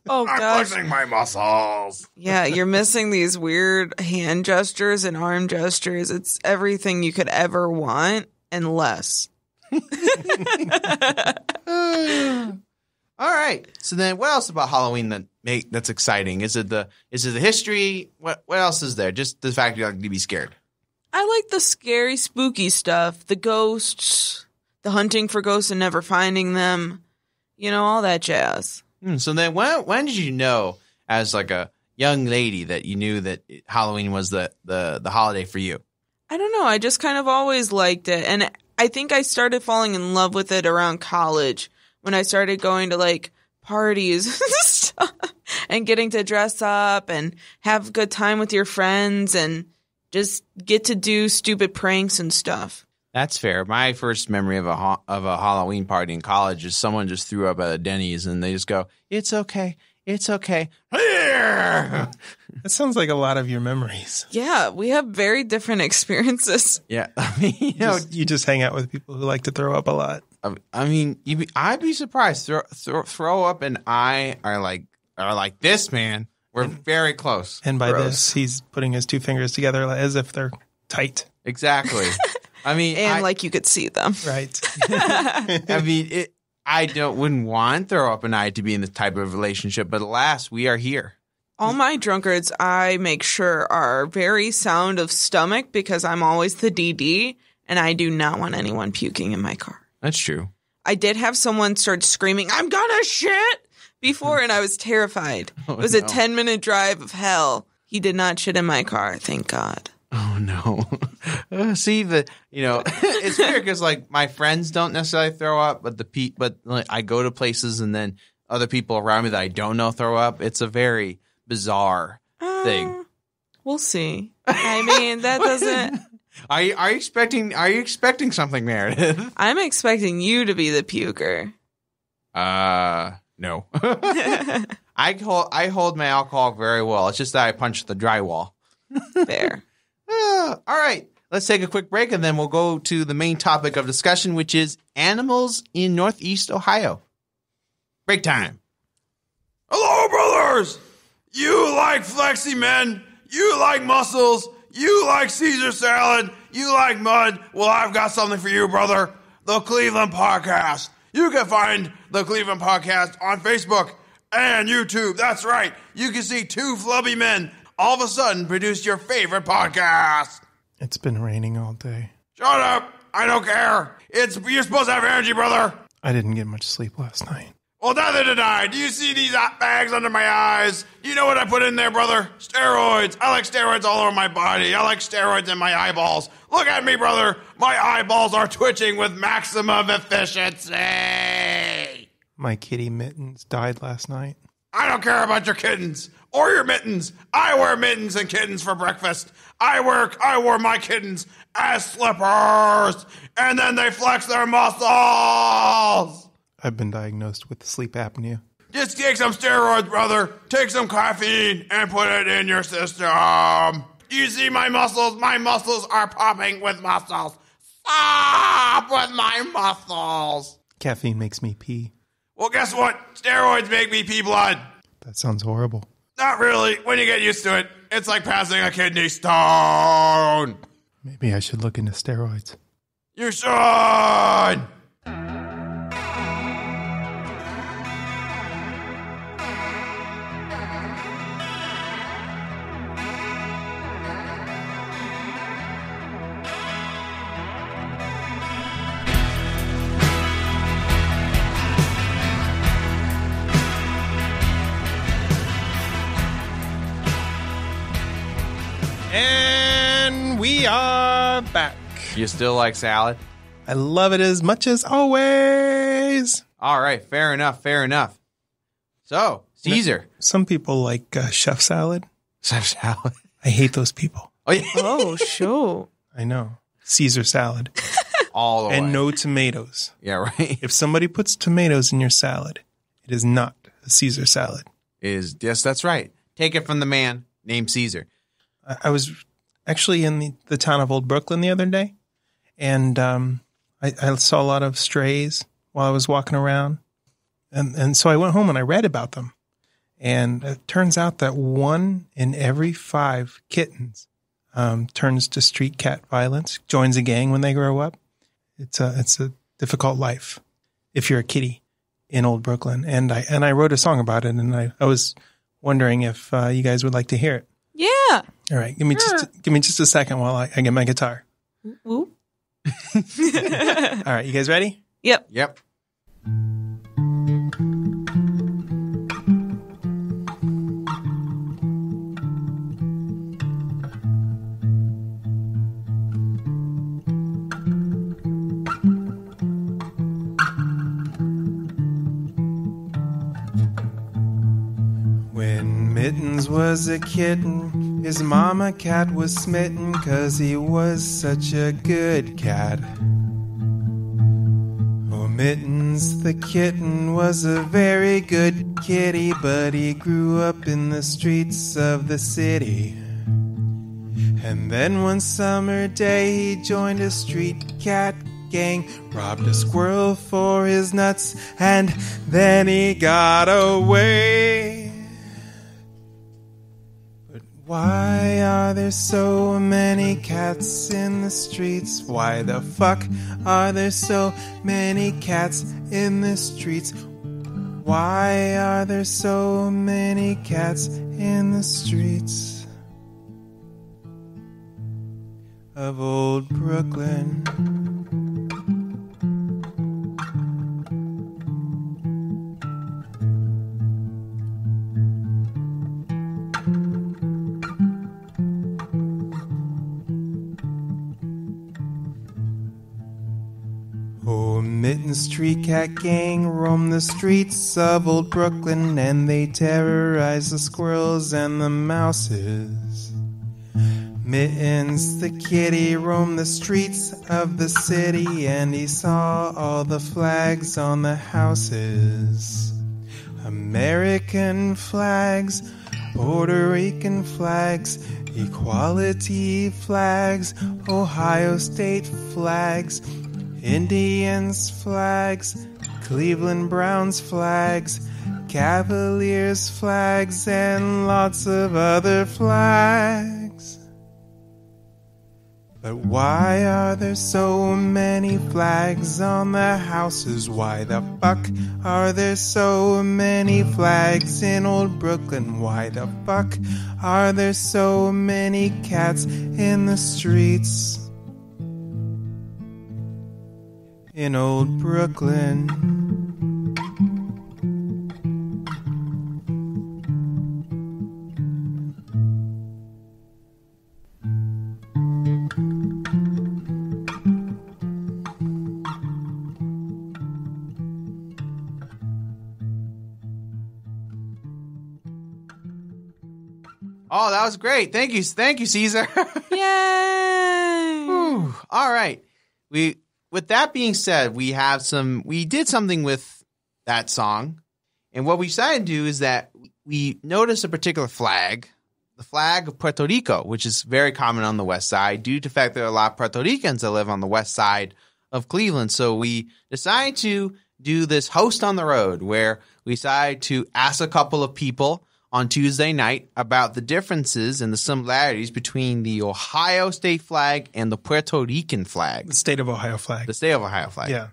S4: Oh,
S3: I'm
S4: gosh.
S3: flexing my muscles.
S4: Yeah, you're missing these weird hand gestures and arm gestures. It's everything you could ever want and less.
S3: All right. So then what else about Halloween that's exciting? Is it the history? What else is there? Just the fact you like to be scared.
S4: I like the scary, spooky stuff. The ghosts, the hunting for ghosts and never finding them. All that jazz.
S3: So then when did you know as like a young lady that you knew that Halloween was the holiday for you?
S4: I don't know. I just kind of always liked it. And I think I started falling in love with it around college when I started going to like parties and stuff and getting to dress up and have a good time with your friends and just get to do stupid pranks and stuff.
S3: That's fair. My first memory of a Halloween party in college is someone just threw up at a Denny's and they just go, "It's okay. It's okay."
S2: That sounds like a lot of your memories.
S4: Yeah, we have very different experiences.
S3: Yeah. I mean,
S2: you just hang out with people who like to throw up a lot.
S3: I mean, I'd be surprised. Throw up and I are like this, man. We're very close.
S2: And by this, he's putting his two fingers together as if they're tight.
S3: Exactly. I mean,
S4: like you could see them.
S2: Right.
S3: I mean, I wouldn't want throw up and I to be in this type of relationship, but alas, we are here.
S4: All my drunkards, I make sure, are very sound of stomach because I'm always the DD, and I do not want anyone puking in my car.
S3: That's true.
S4: I did have someone start screaming, "I'm gonna shit!" before, and I was terrified. It was a 10-minute drive of hell. He did not shit in my car, thank God.
S3: Oh, no. See, it's weird because, like, my friends don't necessarily throw up, but like, I go to places and then other people around me that I don't know throw up. It's a very bizarre thing.
S4: We'll see. I mean, that doesn't...
S3: Are you expecting something, Meredith?
S4: I'm expecting you to be the puker.
S3: No. I hold my alcohol very well. It's just that I punch the drywall.
S4: Fair.
S3: All right. Let's take a quick break, and then we'll go to the main topic of discussion, which is animals in Northeast Ohio. Break time.
S5: Hello, brothers! You like flexi men? You like muscles? You like Caesar salad? You like mud? Well, I've got something for you, brother. The Cleveland Podcast. You can find the Cleveland Podcast on Facebook and YouTube. That's right. You can see two flubby men all of a sudden produce your favorite podcast.
S2: It's been raining all day.
S5: Shut up. I don't care. You're supposed to have energy, brother.
S2: I didn't get much sleep last night.
S5: Well, neither did I. Do you see these bags under my eyes? You know what I put in there, brother? Steroids. I like steroids all over my body. I like steroids in my eyeballs. Look at me, brother. My eyeballs are twitching with maximum efficiency.
S2: My kitty Mittens died last night.
S5: I don't care about your kittens or your mittens. I wear mittens and kittens for breakfast. I wore my kittens as slippers, and then they flex their muscles.
S2: I've been diagnosed with sleep apnea.
S5: Just take some steroids, brother. Take some caffeine and put it in your system. Do you see my muscles? My muscles are popping with muscles. Stop with my muscles.
S2: Caffeine makes me pee.
S5: Well, guess what? Steroids make me pee blood.
S2: That sounds horrible.
S5: Not really. When you get used to it, it's like passing a kidney stone.
S2: Maybe I should look into steroids.
S5: You should.
S2: And we are back.
S3: You still like salad?
S2: I love it as much as always.
S3: All right. Fair enough. So, Caesar.
S2: Some people like chef salad.
S3: Chef salad.
S2: I hate those people.
S3: Oh, yeah.
S4: Oh, sure.
S2: I know. Caesar salad.
S3: All the way.
S2: And no tomatoes.
S3: Yeah, right.
S2: If somebody puts tomatoes in your salad, it is not a Caesar salad.
S3: Yes, that's right. Take it from the man named Caesar.
S2: I was actually in the town of Old Brooklyn the other day, and I saw a lot of strays while I was walking around. And so I went home and I read about them. And it turns out that 1 in every 5 kittens turns to street cat violence, joins a gang when they grow up. It's a difficult life if you're a kitty in Old Brooklyn. And I wrote a song about it, and I was wondering if you guys would like to hear it.
S4: Yeah.
S2: All right. Give me just a second while I get my guitar.
S4: Woo.
S2: All right. You guys ready?
S3: Yep.
S2: When Mittens was a kitten, his mama cat was smitten 'cause he was such a good cat. Oh, Mittens the kitten was a very good kitty, but he grew up in the streets of the city. And then one summer day he joined a street cat gang, robbed a squirrel for his nuts, and then he got away. Why are there so many cats in the streets? Why the fuck are there so many cats in the streets? Why are there so many cats in the streets of old Brooklyn. Mitten Street Cat Gang roam the streets of old Brooklyn, and they terrorize the squirrels and the mouses. Mittens the kitty roamed the streets of the city, and he saw all the flags on the houses. American flags, Puerto Rican flags, equality flags, Ohio State flags, Indians flags, Cleveland Browns flags, Cavaliers flags, and lots of other flags. But why are there so many flags on the houses? Why the fuck are there so many flags in old Brooklyn? Why the fuck are there so many cats in the streets in old Brooklyn?
S3: Oh, that was great. Thank you, Caesar.
S4: Yay!
S3: Whew. All right. With that being said, we did something with that song. And what we decided to do is that we noticed a particular flag, the flag of Puerto Rico, which is very common on the west side due to the fact there are a lot of Puerto Ricans that live on the west side of Cleveland. So we decided to do this host on the road where we decided to ask a couple of people on Tuesday night about the differences and the similarities between the Ohio state flag and the Puerto Rican flag.
S2: The state of Ohio flag.
S3: The state of Ohio flag.
S2: Yeah.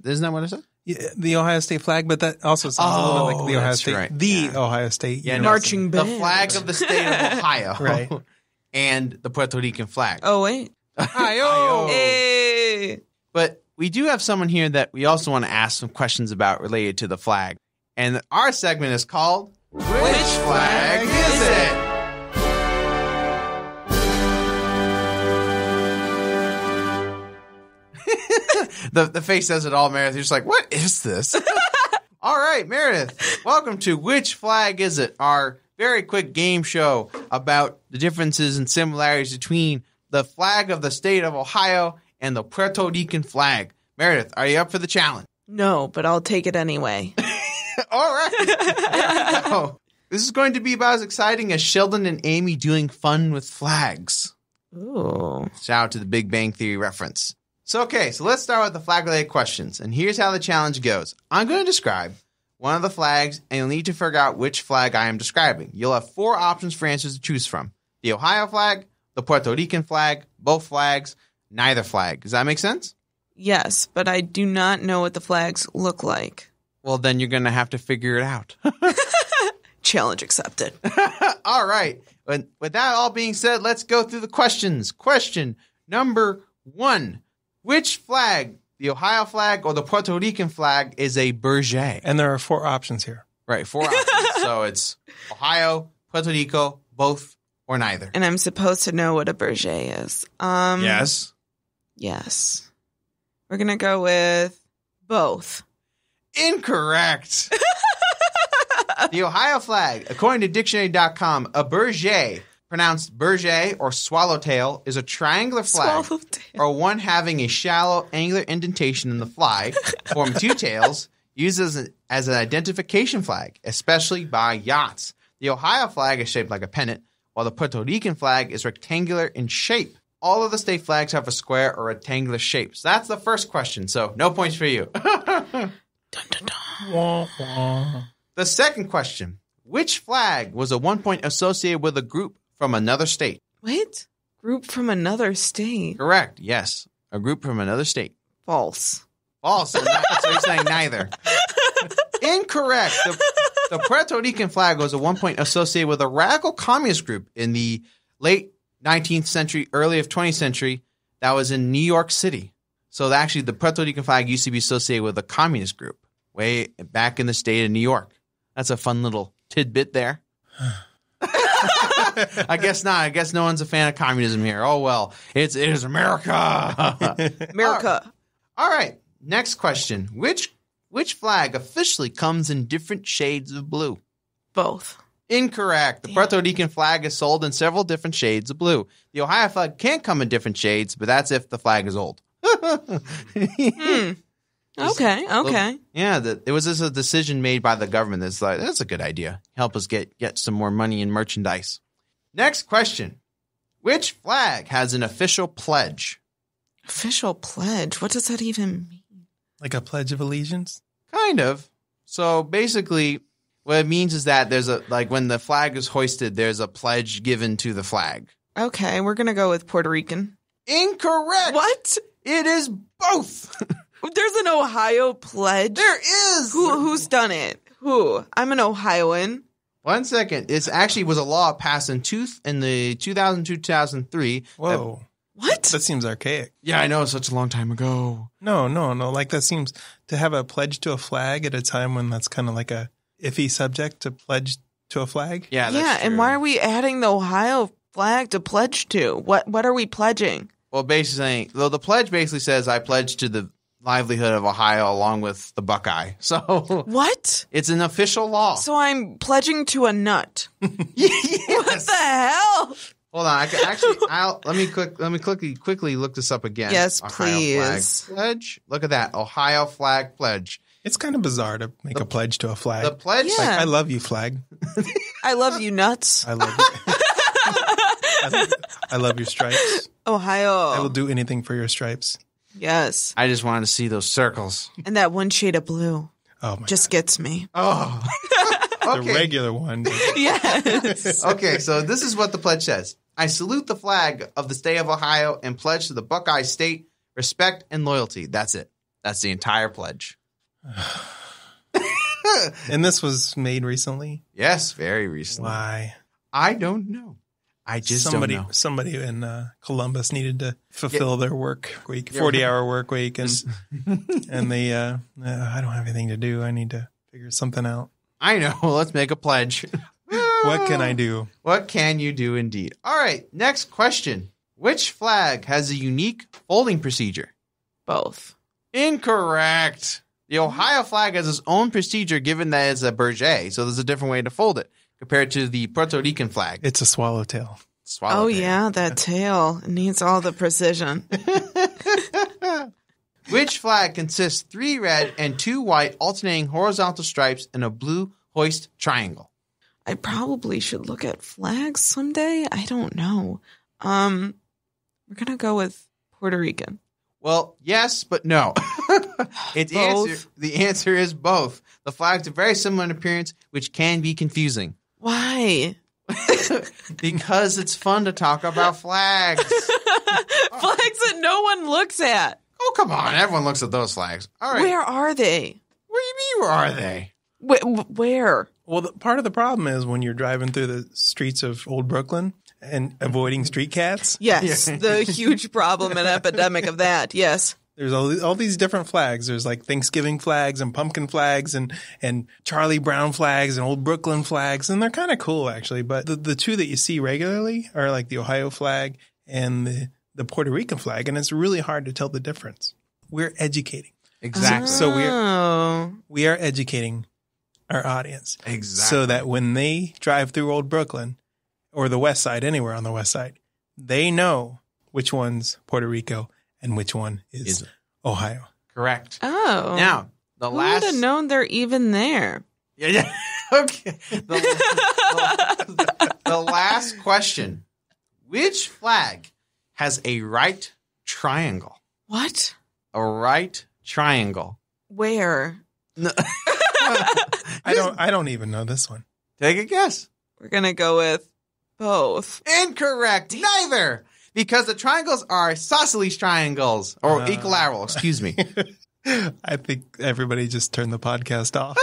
S3: Isn't that what I said?
S2: Yeah, the Ohio state flag, but that also sounds a little bit like the Ohio
S3: that's
S2: state.
S3: right.
S2: The
S3: Yeah.
S2: Ohio state.
S3: Yeah,
S4: Marching
S3: the
S4: band.
S3: flag of the state of Ohio.
S2: Right.
S3: And the Puerto Rican flag.
S4: Oh, wait.
S2: Ohio.
S4: Hey!
S3: But we do have someone here that we also want to ask some questions about related to the flag. And our segment is called Which Flag Is It? The face says it all, Meredith. You're just like, what is this? All right, Meredith, welcome to Which Flag Is It? Our very quick game show about the differences and similarities between the flag of the state of Ohio and the Puerto Rican flag. Meredith, are you up for the challenge?
S4: No, but I'll take it anyway.
S3: All right. Here we go. This is going to be about as exciting as Sheldon and Amy doing fun with flags.
S4: Ooh.
S3: Shout out to the Big Bang Theory reference. So let's start with the flag-related questions. And here's how the challenge goes. I'm going to describe one of the flags, and you'll need to figure out which flag I am describing. You'll have 4 options for answers to choose from. The Ohio flag, the Puerto Rican flag, both flags, neither flag. Does that make sense?
S4: Yes, but I do not know what the flags look like.
S3: Well, then you're going to have to figure it out.
S4: Challenge accepted.
S3: All right. With that all being said, let's go through the questions. Question number 1. Which flag, the Ohio flag or the Puerto Rican flag, is a berger?
S2: And there are 4 options here.
S3: Right, 4 options. So it's Ohio, Puerto Rico, both, or neither.
S4: And I'm supposed to know what a berger is.
S3: Yes.
S4: Yes. We're going to go with both.
S3: Incorrect. The Ohio flag, according to dictionary.com, a berger, pronounced berger or swallowtail, is a triangular flag or one having a shallow angular indentation in the flag, forming 2 tails, used as an identification flag, especially by yachts. The Ohio flag is shaped like a pennant, while the Puerto Rican flag is rectangular in shape. All of the state flags have a square or rectangular shape. So that's the first question. So no points for you.
S4: Dun, dun, dun.
S2: Wah, wah.
S3: The second question. Which flag was at one point associated with a group from another state?
S4: What? Group from another state?
S3: Correct. Yes. A group from another state.
S4: False.
S3: False. So you're saying neither. Incorrect. The Puerto Rican flag was at one point associated with a radical communist group in the late 19th century, early of 20th century, that was in New York City. So actually, the Puerto Rican flag used to be associated with a communist group way back in the state of New York. That's a fun little tidbit there. I guess not. I guess no one's a fan of communism here. Oh, well, it is America.
S4: America.
S3: All right. Next question. Which flag officially comes in different shades of blue?
S4: Both.
S3: Incorrect. The Puerto Rican flag is sold in several different shades of blue. The Ohio flag can come in different shades, but that's if the flag is old.
S4: Okay.
S3: Yeah, it was just a decision made by the government that's like, that's a good idea. Help us get some more money in merchandise. Next question. Which flag has an official pledge?
S4: Official pledge? What does that even mean?
S2: Like a Pledge of Allegiance?
S3: Kind of. So basically, what it means is that there's when the flag is hoisted, there's a pledge given to the flag.
S4: Okay, we're going to go with Puerto Rican.
S3: Incorrect.
S4: What?
S3: It is both.
S4: There's an Ohio pledge?
S3: There is.
S4: Who's done it? Who? I'm an Ohioan.
S3: 1 second. It actually was a law passed in the 2002-2003.
S2: Whoa.
S4: What?
S2: That seems archaic.
S3: Yeah, I know. It's such a long time ago.
S2: No. Like that seems to have a pledge to a flag at a time when that's kind of like a iffy subject to pledge to a flag.
S3: Yeah, that's true.
S4: And why are we adding the Ohio flag to pledge to? What are we pledging?
S3: Well, basically, the pledge basically says, I pledge to the livelihood of Ohio along with the Buckeye. So
S4: what?
S3: It's an official law.
S4: So I'm pledging to a nut.
S3: Yes.
S4: What the hell?
S3: Hold on. Let me quickly look this up again.
S4: Yes,
S3: Ohio
S4: please.
S3: Flag pledge. Look at that. Ohio flag pledge.
S2: It's kind of bizarre to make a pledge to a flag.
S3: The pledge?
S4: Yeah.
S2: Like, I love you, flag.
S4: I love you, nuts.
S2: I love you. I love your stripes.
S4: Ohio.
S2: I will do anything for your stripes.
S4: Yes.
S3: I just wanted to see those circles.
S4: And that one shade of blue
S2: Oh my
S4: just gets me.
S3: Oh.
S2: God.
S3: Okay.
S2: The regular one.
S4: Yes.
S3: Okay, so this is what the pledge says. I salute the flag of the state of Ohio and pledge to the Buckeye State respect and loyalty. That's it. That's the entire pledge.
S2: And this was made recently?
S3: Yes, very recently.
S2: Why?
S3: I don't know. I just don't know.
S2: Somebody in Columbus needed to fulfill their work week, 40-hour work week, and they, I don't have anything to do. I need to figure something out.
S3: I know. Let's make a pledge.
S2: What can I do?
S3: What can you do indeed? All right. Next question. Which flag has a unique folding procedure?
S4: Both.
S3: Incorrect. The Ohio flag has its own procedure given that it's a burgee, so there's a different way to fold it compared to the Puerto Rican flag.
S2: It's a swallowtail.
S4: Oh, yeah, that tail. It needs all the precision.
S3: Which flag consists 3 red and 2 white alternating horizontal stripes in a blue hoist triangle?
S4: I probably should look at flags someday. I don't know. We're going to go with Puerto Rican.
S3: Well, yes, but no. The answer is both. The flags are very similar in appearance, which can be confusing.
S4: Why?
S3: Because it's fun to talk about flags.
S4: Flags that no one looks at.
S3: Oh, come on. Everyone looks at those flags. All right.
S4: Where are they?
S3: What do you mean, where are they?
S4: Where?
S2: Well, part of the problem is when you're driving through the streets of Old Brooklyn and avoiding street cats.
S4: Yes, the huge problem and epidemic of that. Yes.
S2: There's all these different flags. There's like Thanksgiving flags and pumpkin flags and Charlie Brown flags and Old Brooklyn flags. And they're kind of cool, actually. But the two that you see regularly are like the Ohio flag and the Puerto Rican flag. And it's really hard to tell the difference. We're educating.
S3: Exactly.
S2: So we are educating our audience.
S3: Exactly.
S2: So that when they drive through Old Brooklyn or the West Side, anywhere on the West Side, they know which one's Puerto Rico and which one is Ohio.
S3: Correct.
S4: Oh.
S3: Now, the
S4: Who
S3: last...
S4: would have known they're even there?
S3: Yeah. Okay. The last question. Which flag has a right triangle?
S4: What?
S3: A right triangle.
S4: Where?
S3: No.
S2: I don't even know this one.
S3: Take a guess.
S4: We're going to go with both.
S3: Incorrect. Neither. Because the triangles are isosceles triangles. Or equilateral, excuse me.
S2: I think everybody just turned the podcast off.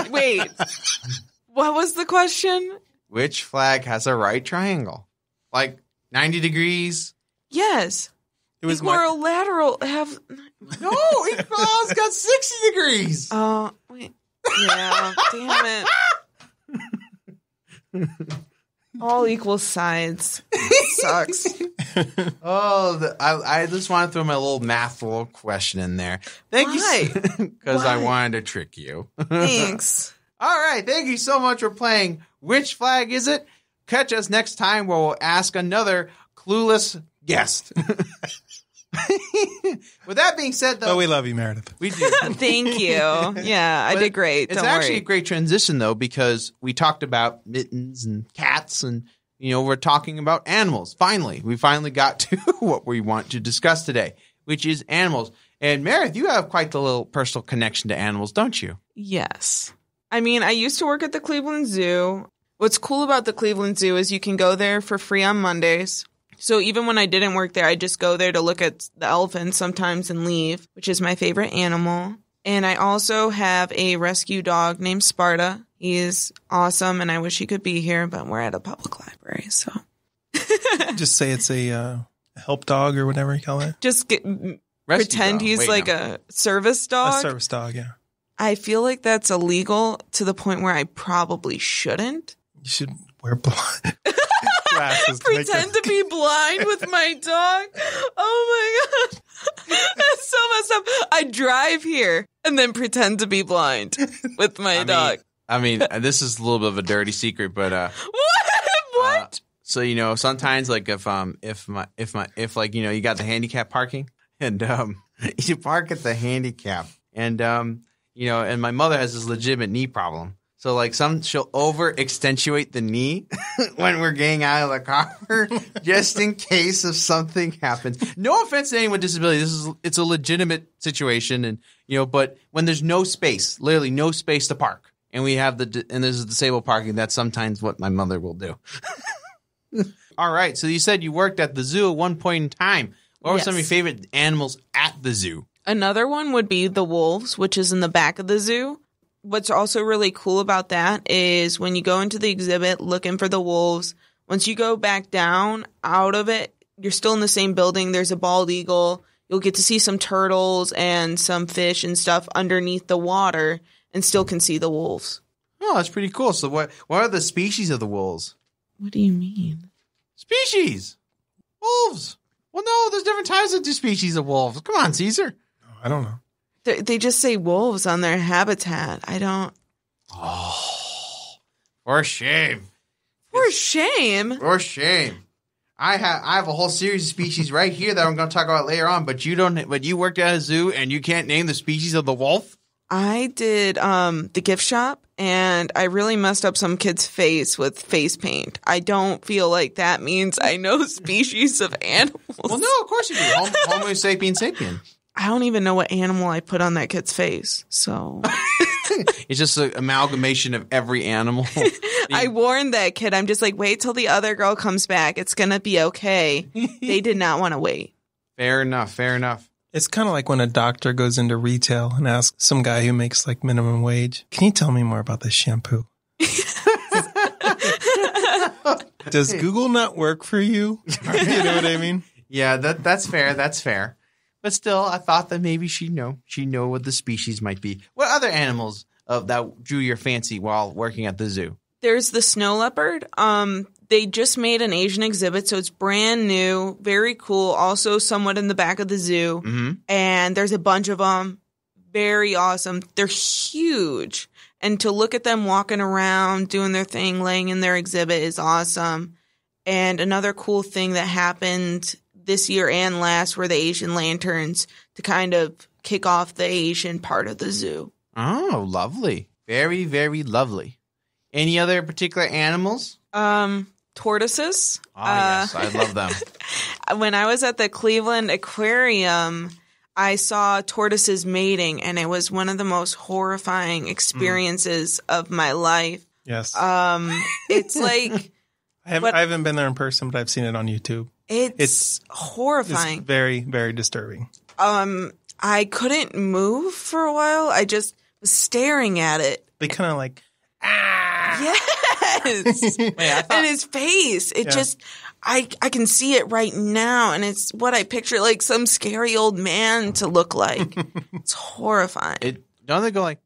S4: Wait, what was the question?
S3: Which flag has a right triangle? Like 90 degrees?
S4: Yes.
S2: It was
S4: Equilateral have.
S3: No, it's got 60 degrees.
S4: Oh, wait. Yeah, damn it. All equal sides. Sucks.
S3: I just want to throw my little question in there. Thank
S4: Why?
S3: you. Because I wanted to trick you.
S4: Thanks.
S3: All right. Thank you so much for playing Which Flag Is It? Catch us next time where we'll ask another clueless guest. With that being said, though.
S2: But we love you, Meredith.
S3: We do.
S4: Thank you. Yeah, I did great.
S3: It's
S4: Don't
S3: actually
S4: worry.
S3: a great transition, though, because we talked about mittens and cats and, we're talking about animals. We finally got to what we want to discuss today, which is animals. And Meredith, you have quite the little personal connection to animals, don't you?
S4: Yes. I mean, I used to work at the Cleveland Zoo. What's cool about the Cleveland Zoo is you can go there for free on Mondays. So even when I didn't work there, I just go there to look at the elephants sometimes and leave, which is my favorite animal. And I also have a rescue dog named Sparta. He is awesome, and I wish he could be here, but we're at a public library, so.
S2: Just say it's a help dog or whatever you call it.
S4: Just pretend
S3: dog.
S4: he's
S3: Wait,
S4: like
S3: no.
S4: a service dog.
S2: A service dog, yeah.
S4: I feel like that's illegal to the point where I probably shouldn't.
S2: You should wear glasses.
S4: Pretend to be blind with my dog. Oh my God. That's so messed up. I drive here and then pretend to be blind with my dog.
S3: This is a little bit of a dirty secret, but
S4: What?
S3: So sometimes like if you got the handicap parking and you park at the handicap and and my mother has this legitimate knee problem. So like she'll over accentuate the knee when we're getting out of the car just in case if something happens. No offense to anyone with disability. It's a legitimate situation and but when there's no space, literally no space to park. And we have and there's disabled parking. That's sometimes what my mother will do. All right. So you said you worked at the zoo at one point in time. What were some of your favorite animals at the zoo?
S4: Another one would be the wolves, which is in the back of the zoo. What's also really cool about that is when you go into the exhibit looking for the wolves, once you go back down out of it, you're still in the same building. There's a bald eagle. You'll get to see some turtles and some fish and stuff underneath the water and still can see the wolves.
S3: Oh, that's pretty cool. So what are the species of the wolves?
S4: What do you mean?
S3: Species. Wolves. Well, no, there's different types of species of wolves. Come on, Caesar.
S2: I don't know.
S4: They just say wolves on their habitat. I don't.
S3: Oh, for shame.
S4: For shame.
S3: For shame. I have a whole series of species right here that I'm going to talk about later on. But you don't. But you worked at a zoo and you can't name the species of the wolf.
S4: I did the gift shop, and I really messed up some kid's face with face paint. I don't feel like that means I know species of animals.
S3: Well, no, of course you do. Homo sapien sapien.
S4: I don't even know what animal I put on that kid's face, so.
S3: It's just an amalgamation of every animal.
S4: I warned that kid. I'm just like, wait till the other girl comes back. It's going to be okay. They did not want to wait.
S3: Fair enough.
S2: It's kind of like when a doctor goes into retail and asks some guy who makes like minimum wage, can you tell me more about this shampoo? Does Google not work for you? You know what I mean?
S3: Yeah, that's fair. That's fair. But still, I thought that maybe she'd know what the species might be. What other animals that drew your fancy while working at the zoo?
S4: There's the snow leopard. They just made an Asian exhibit, so it's brand new, very cool. Also somewhat in the back of the zoo. Mm-hmm. And there's a bunch of them. Very awesome. They're huge. And to look at them walking around, doing their thing, laying in their exhibit is awesome. And another cool thing that happened this year and last were the Asian lanterns to kind of kick off the Asian part of the zoo.
S3: Oh, lovely. Very, very lovely. Any other particular animals?
S4: Tortoises.
S3: Oh, yes. I love them.
S4: When I was at the Cleveland Aquarium, I saw tortoises mating, and it was one of the most horrifying experiences of my life.
S2: Yes.
S4: It's like...
S2: I haven't been there in person, but I've seen it on YouTube.
S4: It's horrifying.
S2: It's very, very disturbing.
S4: I I couldn't move for a while. I just was staring at it.
S2: They kind of like, ah.
S4: Yes.
S3: Wait,
S4: And his face. It just, I can see it right now. And it's what I picture like some scary old man to look like. It's horrifying.
S3: Don't they go like,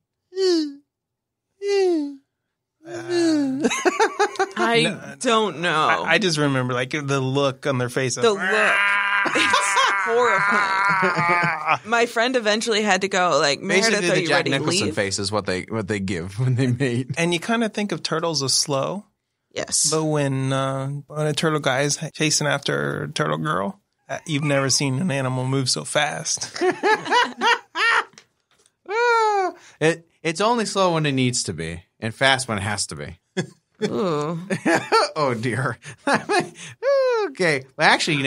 S4: I don't know.
S2: I just remember like the look on their face.
S4: The look. It's horrifying. My friend eventually had to go like, Meredith,
S3: basically
S4: are
S3: the
S4: you
S3: Jack
S4: ready to
S3: Nicholson
S4: leave?
S3: face is what they give when they mate.
S2: And you kind of think of turtles as slow.
S4: Yes.
S2: But when a turtle guy is chasing after a turtle girl, you've never seen an animal move so fast.
S3: It's only slow when it needs to be, and fast when it has to be.
S4: Ooh.
S3: Oh dear. Okay. Well, actually,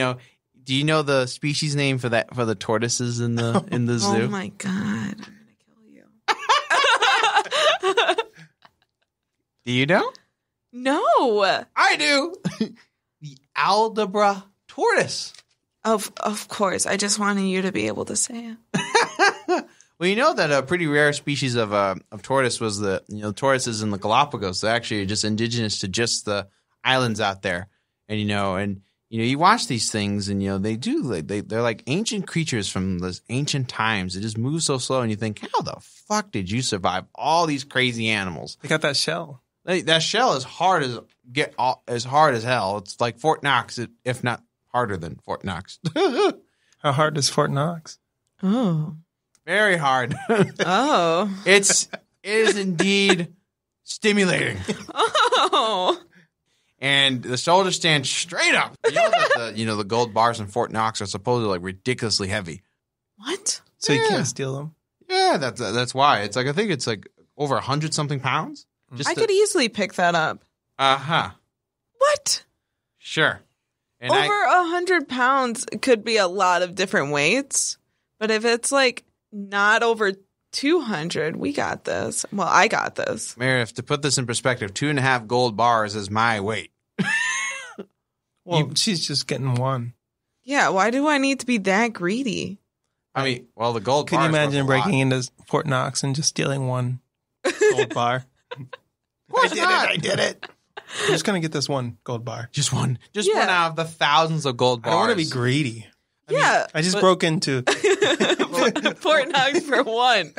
S3: do you know the species name for the tortoises in the zoo?
S4: Oh my God. I'm gonna kill you.
S3: Do you know?
S4: No.
S3: I do. The Aldabra tortoise.
S4: Of course. I just wanted you to be able to say it.
S3: Well, you know that a pretty rare species of tortoise was the tortoises in the Galapagos. They're actually just indigenous to just the islands out there, and you watch these things, and they're like ancient creatures from those ancient times. They just move so slow, and you think, how the fuck did you survive all these crazy animals?
S2: They got that shell.
S3: That shell is hard as hell. It's like Fort Knox, if not harder than Fort Knox.
S2: How hard is Fort Knox?
S4: Oh.
S3: Very hard.
S4: Oh.
S3: It is indeed stimulating.
S4: Oh.
S3: And the shoulders stand straight up. You know that the gold bars in Fort Knox are supposedly like ridiculously heavy.
S4: What?
S2: So you can't steal them?
S3: Yeah, that's why. It's like I think it's like over 100-something pounds.
S4: I could easily pick that up.
S3: Uh-huh.
S4: What?
S3: Sure. And
S4: Over 100 pounds could be a lot of different weights. But if it's like not over 200, we got this. Well, I got this.
S3: Meredith, to put this in perspective, 2.5 gold bars is my weight.
S2: Well, she's just getting one.
S4: Yeah, why do I need to be that greedy?
S3: I mean, well, the gold
S2: Could
S3: bar
S2: you
S3: is worth
S2: imagine
S3: a
S2: breaking
S3: lot.
S2: into Fort Knox and just stealing one gold bar? I did it. I'm just going to get this one gold bar.
S3: Just one
S4: Yeah.
S3: out of the thousands of gold
S2: I
S3: bars.
S2: don't want to be greedy. I just
S4: but-
S2: broke into...
S4: Fort Knox for one.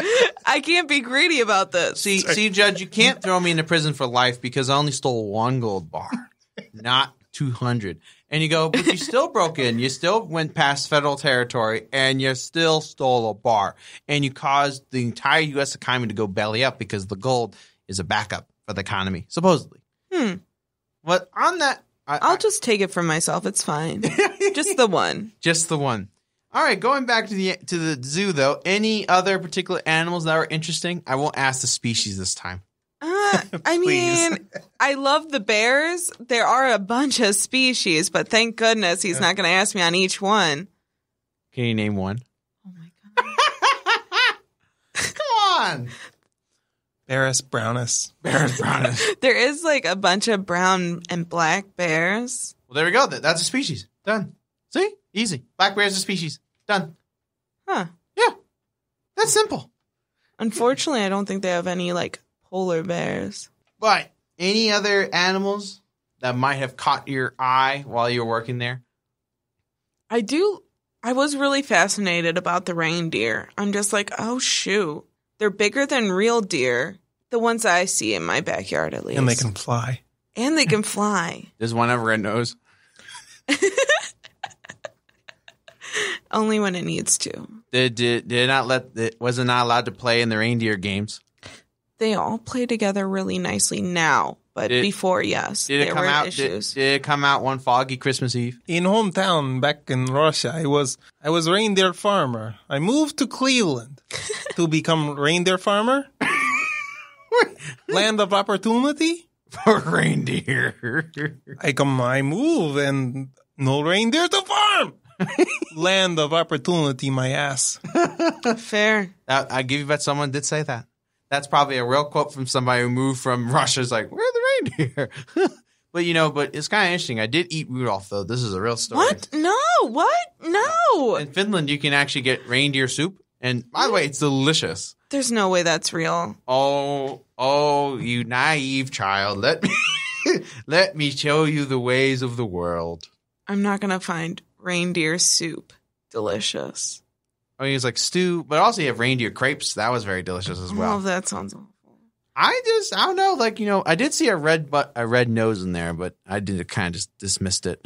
S4: I can't be greedy about this.
S3: See, Judge, you can't throw me into prison for life because I only stole one gold bar, not 200. And you go, but you still broke in. You still went past federal territory, and you still stole a bar. And you caused the entire U.S. economy to go belly up because the gold is a backup for the economy, supposedly. But on that...
S4: I'll just take it for myself. It's fine. Just the one.
S3: Just the one. All right, going back to the zoo, though, any other particular animals that were interesting? I won't ask the species this time.
S4: I mean, I love the bears. There are a bunch of species, but thank goodness he's not going to ask me on each one.
S3: Can you name one?
S4: Oh, my God.
S3: Come on.
S2: Barus brownus.
S4: There is like a bunch of brown and black bears.
S3: Well, there we go. That's a species. Done. See? Easy. Black bear is a species. Done.
S4: Huh.
S3: Yeah. That's simple.
S4: Unfortunately, I don't think they have any like polar bears.
S3: But any other animals that might have caught your eye while you were working there?
S4: I was really fascinated about the reindeer. I'm just like, oh, shoot. They're bigger than real deer. The ones I see in my backyard, at least.
S2: And they can fly.
S4: And they can fly.
S3: There's one over red nose.
S4: Only when it needs to.
S3: Was it not allowed to play in the reindeer games?
S4: They all play together really nicely now. But before, yes.
S3: Did it
S4: there
S3: come
S4: were
S3: out?
S4: issues.
S3: Did it come out one foggy Christmas Eve?
S2: In hometown back in Russia, I was reindeer farmer. I moved to Cleveland to become reindeer farmer. Land of opportunity.
S3: For reindeer.
S2: I move and no reindeer to farm. Land of opportunity, my ass.
S4: Fair.
S3: I give you bet someone did say that. That's probably a real quote from somebody who moved from Russia. It's like, where are the reindeer? But it's kind of interesting. I did eat Rudolph, though. This is a real story.
S4: What? No. What? No.
S3: In Finland, you can actually get reindeer soup, And by the way, it's delicious.
S4: There's no way that's real.
S3: Oh, you naive child. Let me show you the ways of the world.
S4: I'm not going to find reindeer soup delicious.
S3: I mean, it's like stew, but also you have reindeer crepes. That was very delicious as well.
S4: Oh, that sounds awful.
S3: I don't know. Like, I did see a red nose in there, but I did kind of just dismissed it.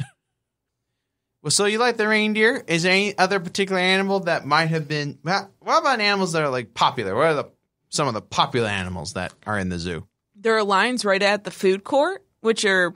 S3: Well, so you like the reindeer? Is there any other particular animal that might have been? What about animals that are like popular? What are some of the popular animals that are in the zoo?
S4: There are lines right at the food court, which are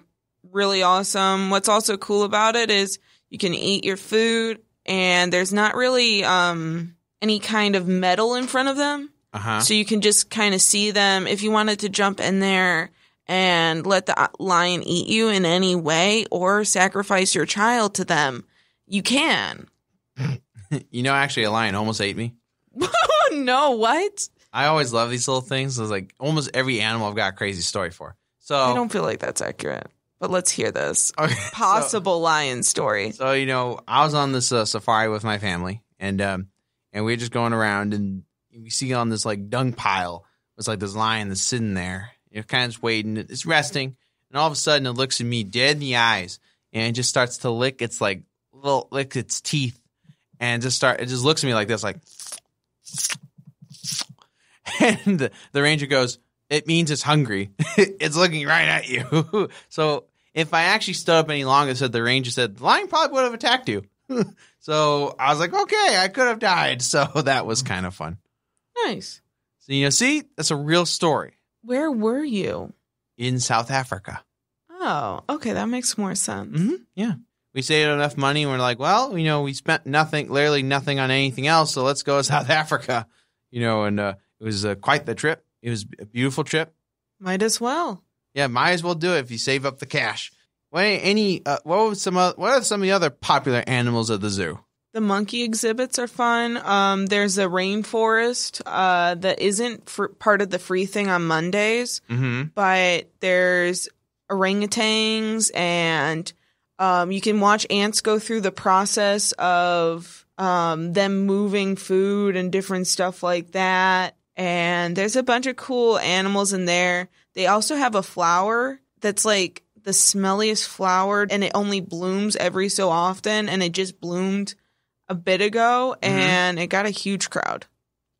S4: really awesome. What's also cool about it is you can eat your food, and there's not really any kind of metal in front of them.
S3: Uh-huh.
S4: So you can just kind of see them. If you wanted to jump in there and let the lion eat you in any way or sacrifice your child to them, you can.
S3: Actually, a lion almost ate me.
S4: No, what?
S3: I always love these little things. It's like almost every animal I've got a crazy story for. So
S4: I don't feel like that's accurate, but let's hear this
S3: okay,
S4: possible lion story.
S3: So, I was on this safari with my family, and we were just going around, and we see on this like dung pile, it's like this lion that's sitting there. You're kind of just waiting. It's resting, and all of a sudden it looks at me dead in the eyes, and it just starts to lick its its teeth, and it just looks at me like this, like, and the ranger goes, "It means it's hungry. It's looking right at you." So if I actually stood up any longer, the ranger said, the lion probably would have attacked you. So I was like, okay, I could have died. So that was kind of fun.
S4: Nice.
S3: So, see, that's a real story.
S4: Where were you?
S3: In South Africa.
S4: Oh, okay. That makes more sense.
S3: Mm-hmm. Yeah. We saved enough money, and we're like, well, we spent literally nothing on anything else, so let's go to South Africa. And it was quite the trip. It was a beautiful trip.
S4: Might as well.
S3: Yeah, might as well do it if you save up the cash. What are some of the other popular animals at the zoo?
S4: The monkey exhibits are fun. There's a rainforest that isn't part of the free thing on Mondays, but there's orangutans, and you can watch ants go through the process of them moving food and different stuff like that. And there's a bunch of cool animals in there. They also have a flower that's like the smelliest flower, and it only blooms every so often, and it just bloomed a bit ago, and it got a huge crowd.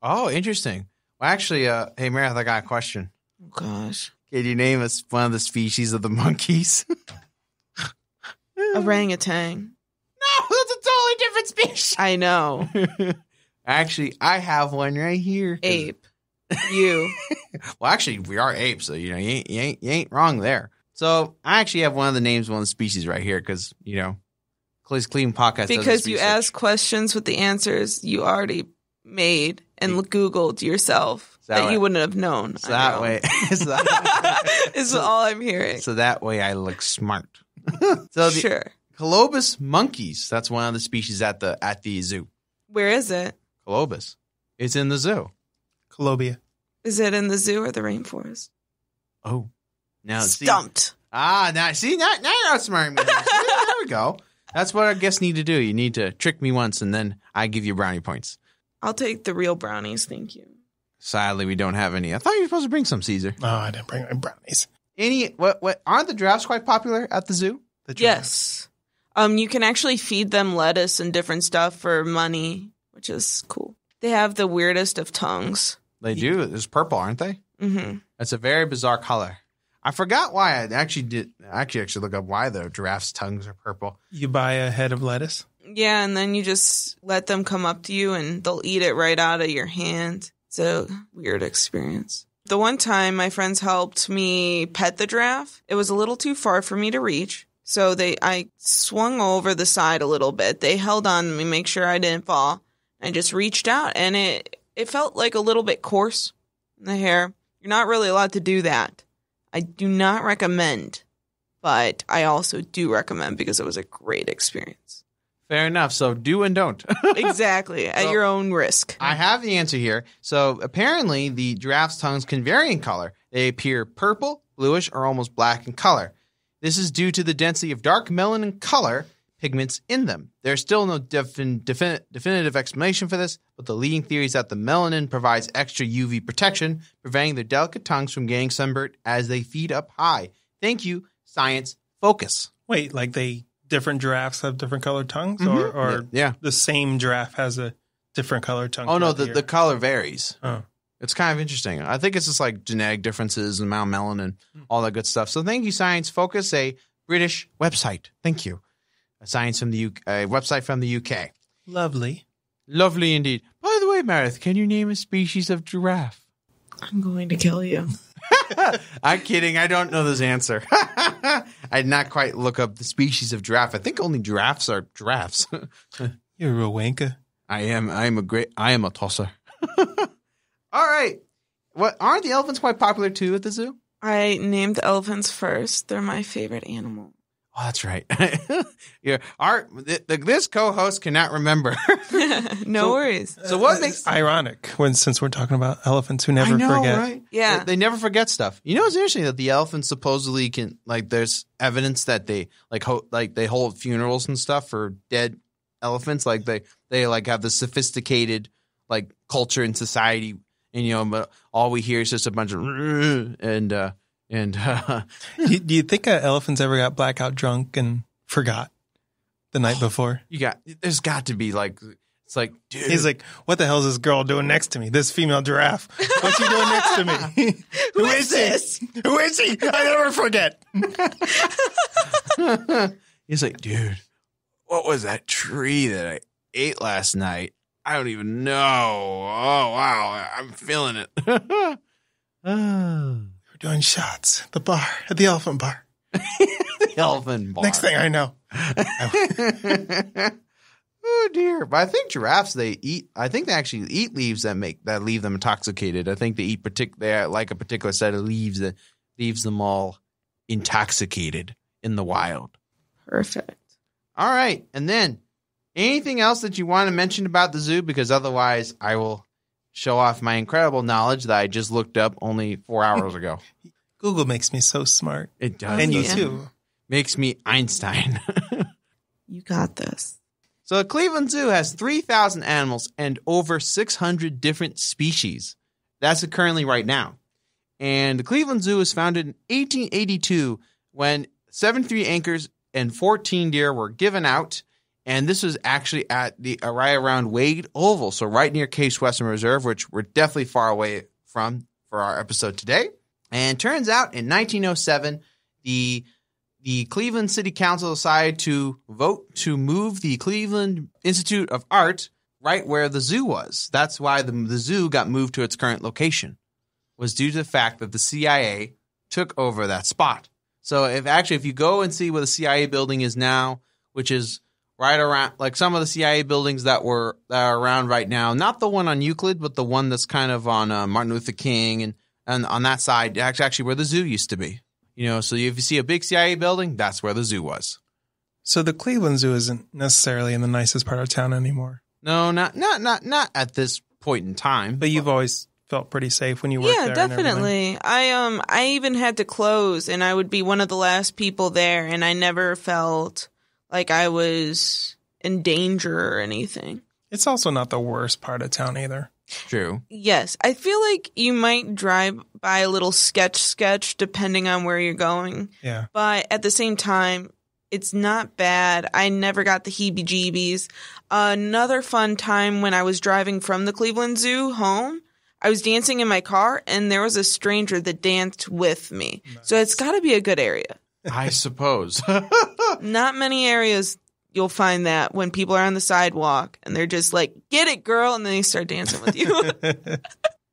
S3: Oh, interesting. Well, actually, hey, Meredith, I got a question.
S4: Oh, gosh.
S3: Can you name us one of the species of the monkeys?
S4: Orangutan.
S3: No, that's a totally different species.
S4: I know.
S3: Actually, I have one right here.
S4: Ape. You.
S3: Well, actually, we are apes, so you ain't wrong there. So I actually have one of the names, one of the species right here, because Clean Podcast.
S4: Because you asked questions with the answers you already made and Googled yourself that you wouldn't have known.
S3: So that way,
S4: is all I'm hearing.
S3: So that way, I look smart.
S4: Sure.
S3: Colobus monkeys. That's one of the species at the zoo.
S4: Where is it?
S3: Colobus. It's in the zoo.
S2: Colombia.
S4: Is it in the zoo or the rainforest?
S3: Oh, now
S4: stumped.
S3: Now you're outsmarting me. There we go. That's what our guests need to do. You need to trick me once, and then I give you brownie points.
S4: I'll take the real brownies, thank you.
S3: Sadly, we don't have any. I thought you were supposed to bring some, Caesar.
S2: No, I didn't bring my brownies.
S3: What aren't the giraffes quite popular at the zoo?
S4: Yes. You can actually feed them lettuce and different stuff for money, which is cool. They have the weirdest of tongues.
S3: They do. It's purple, aren't they?
S4: Mm-hmm.
S3: It's a very bizarre color. I forgot why. I actually look up why the giraffes' tongues are purple.
S2: You buy a head of lettuce?
S4: Yeah, and then you just let them come up to you and they'll eat it right out of your hand. It's a weird experience. The one time my friends helped me pet the giraffe, it was a little too far for me to reach. So I swung over the side a little bit. They held on to me, make sure I didn't fall. I just reached out, and it felt like a little bit coarse in the hair. You're not really allowed to do that. I do not recommend, but I also do recommend because it was a great experience.
S3: Fair enough. So do and don't.
S4: Exactly. At your own risk.
S3: I have the answer here. So apparently the giraffe's tongues can vary in color. They appear purple, bluish, or almost black in color. This is due to the density of dark melanin color pigments in them. There's still no definitive explanation for this, but the leading theory is that the melanin provides extra UV protection, preventing their delicate tongues from getting sunburned as they feed up high. Thank you, science. Focus.
S2: Wait, like different giraffes have different colored tongues,
S3: Mm-hmm.
S2: or
S3: yeah,
S2: the same giraffe has a different colored tongue?
S3: Oh no,
S2: throughout
S3: the color varies.
S2: Oh.
S3: It's kind of interesting. I think it's just like genetic differences and amount of melanin, all that good stuff. So thank you, Science Focus, a British website. Thank you. A website from the UK.
S2: Lovely.
S3: Lovely indeed. By the way, Meredith, can you name a species of giraffe?
S4: I'm going to kill you.
S3: I'm kidding. I don't know this answer. I did not quite look up the species of giraffe. I think only giraffes are giraffes.
S2: You're a wanker.
S3: I am a tosser. All right. What aren't the elephants quite popular too at the zoo?
S4: I named the elephants first. They're my favorite animal.
S3: Oh, that's right. This co-host cannot remember.
S4: No worries.
S3: So what makes
S2: ironic since we're talking about elephants who never
S3: I know,
S2: forget?
S3: right?
S4: Yeah.
S3: They never forget stuff. You know, it's interesting that the elephants supposedly can, like, there's evidence that they they hold funerals and stuff for dead elephants. Like they like have the sophisticated like culture and society, and but all we hear is just a bunch of and.
S2: Do you think elephants ever got blackout drunk and forgot the night before?
S3: There's got to be it's like, dude.
S2: He's like, what the hell is this girl doing next to me? This female giraffe. What's she doing next to me? Who is this? Who is he? I never forget.
S3: He's like, dude, what was that tree that I ate last night? I don't even know. Oh, wow. I'm feeling it.
S2: Doing shots at the elephant bar.
S3: The elephant bar.
S2: Next thing I know.
S3: Oh dear. But I think giraffes, they actually eat leaves that leave them intoxicated. I think they eat they like a particular set of leaves that leaves them all intoxicated in the wild.
S4: Perfect.
S3: All right. And then anything else that you want to mention about the zoo? Because otherwise I will show off my incredible knowledge that I just looked up only 4 hours ago.
S2: Google makes me so smart.
S3: It does.
S2: And you too.
S3: Makes me Einstein.
S4: You got this.
S3: So the Cleveland Zoo has 3,000 animals and over 600 different species. That's it currently right now. And the Cleveland Zoo was founded in 1882 when 73 anchors and 14 deer were given out. And this was actually at right around Wade Oval, so right near Case Western Reserve, which we're definitely far away from for our episode today. And turns out in 1907, the Cleveland City Council decided to vote to move the Cleveland Institute of Art right where the zoo was. That's why the zoo got moved to its current location, was due to the fact that the CIA took over that spot. So if you go and see where the CIA building is now, which is right around, like some of the CIA buildings that are around right now, not the one on Euclid, but the one that's kind of on Martin Luther King and on that side, actually where the zoo used to be. So if you see a big CIA building, that's where the zoo was.
S2: So the Cleveland Zoo isn't necessarily in the nicest part of town anymore.
S3: No, not at this point in time.
S2: But you've always felt pretty safe when you worked there.
S4: Yeah, definitely. I even had to close, and I would be one of the last people there, and I never felt like I was in danger or anything.
S2: It's also not the worst part of town either.
S3: True.
S4: Yes. I feel like you might drive by a little sketch depending on where you're going.
S2: Yeah.
S4: But at the same time, it's not bad. I never got the heebie-jeebies. Another fun time when I was driving from the Cleveland Zoo home, I was dancing in my car, and there was a stranger that danced with me. Nice. So it's got to be a good area.
S3: I suppose.
S4: Not many areas you'll find that when people are on the sidewalk and they're just like, get it, girl, and then they start dancing with you.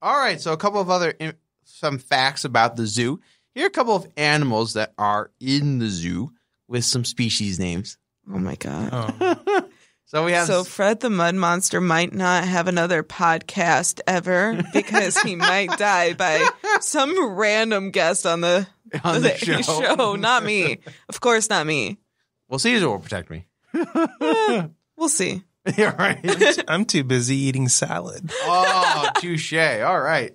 S3: All right, so a couple of some facts about the zoo. Here are a couple of animals that are in the zoo with some species names.
S4: Oh, my God.
S2: Oh.
S3: So
S4: Fred the Mud Monster might not have another podcast ever because he might die by some random guest on the show. Not me. Of course, not me.
S3: Well, Caesar will protect me.
S4: We'll see.
S3: You're right.
S2: I'm too busy eating salad.
S3: Oh, touche. All right.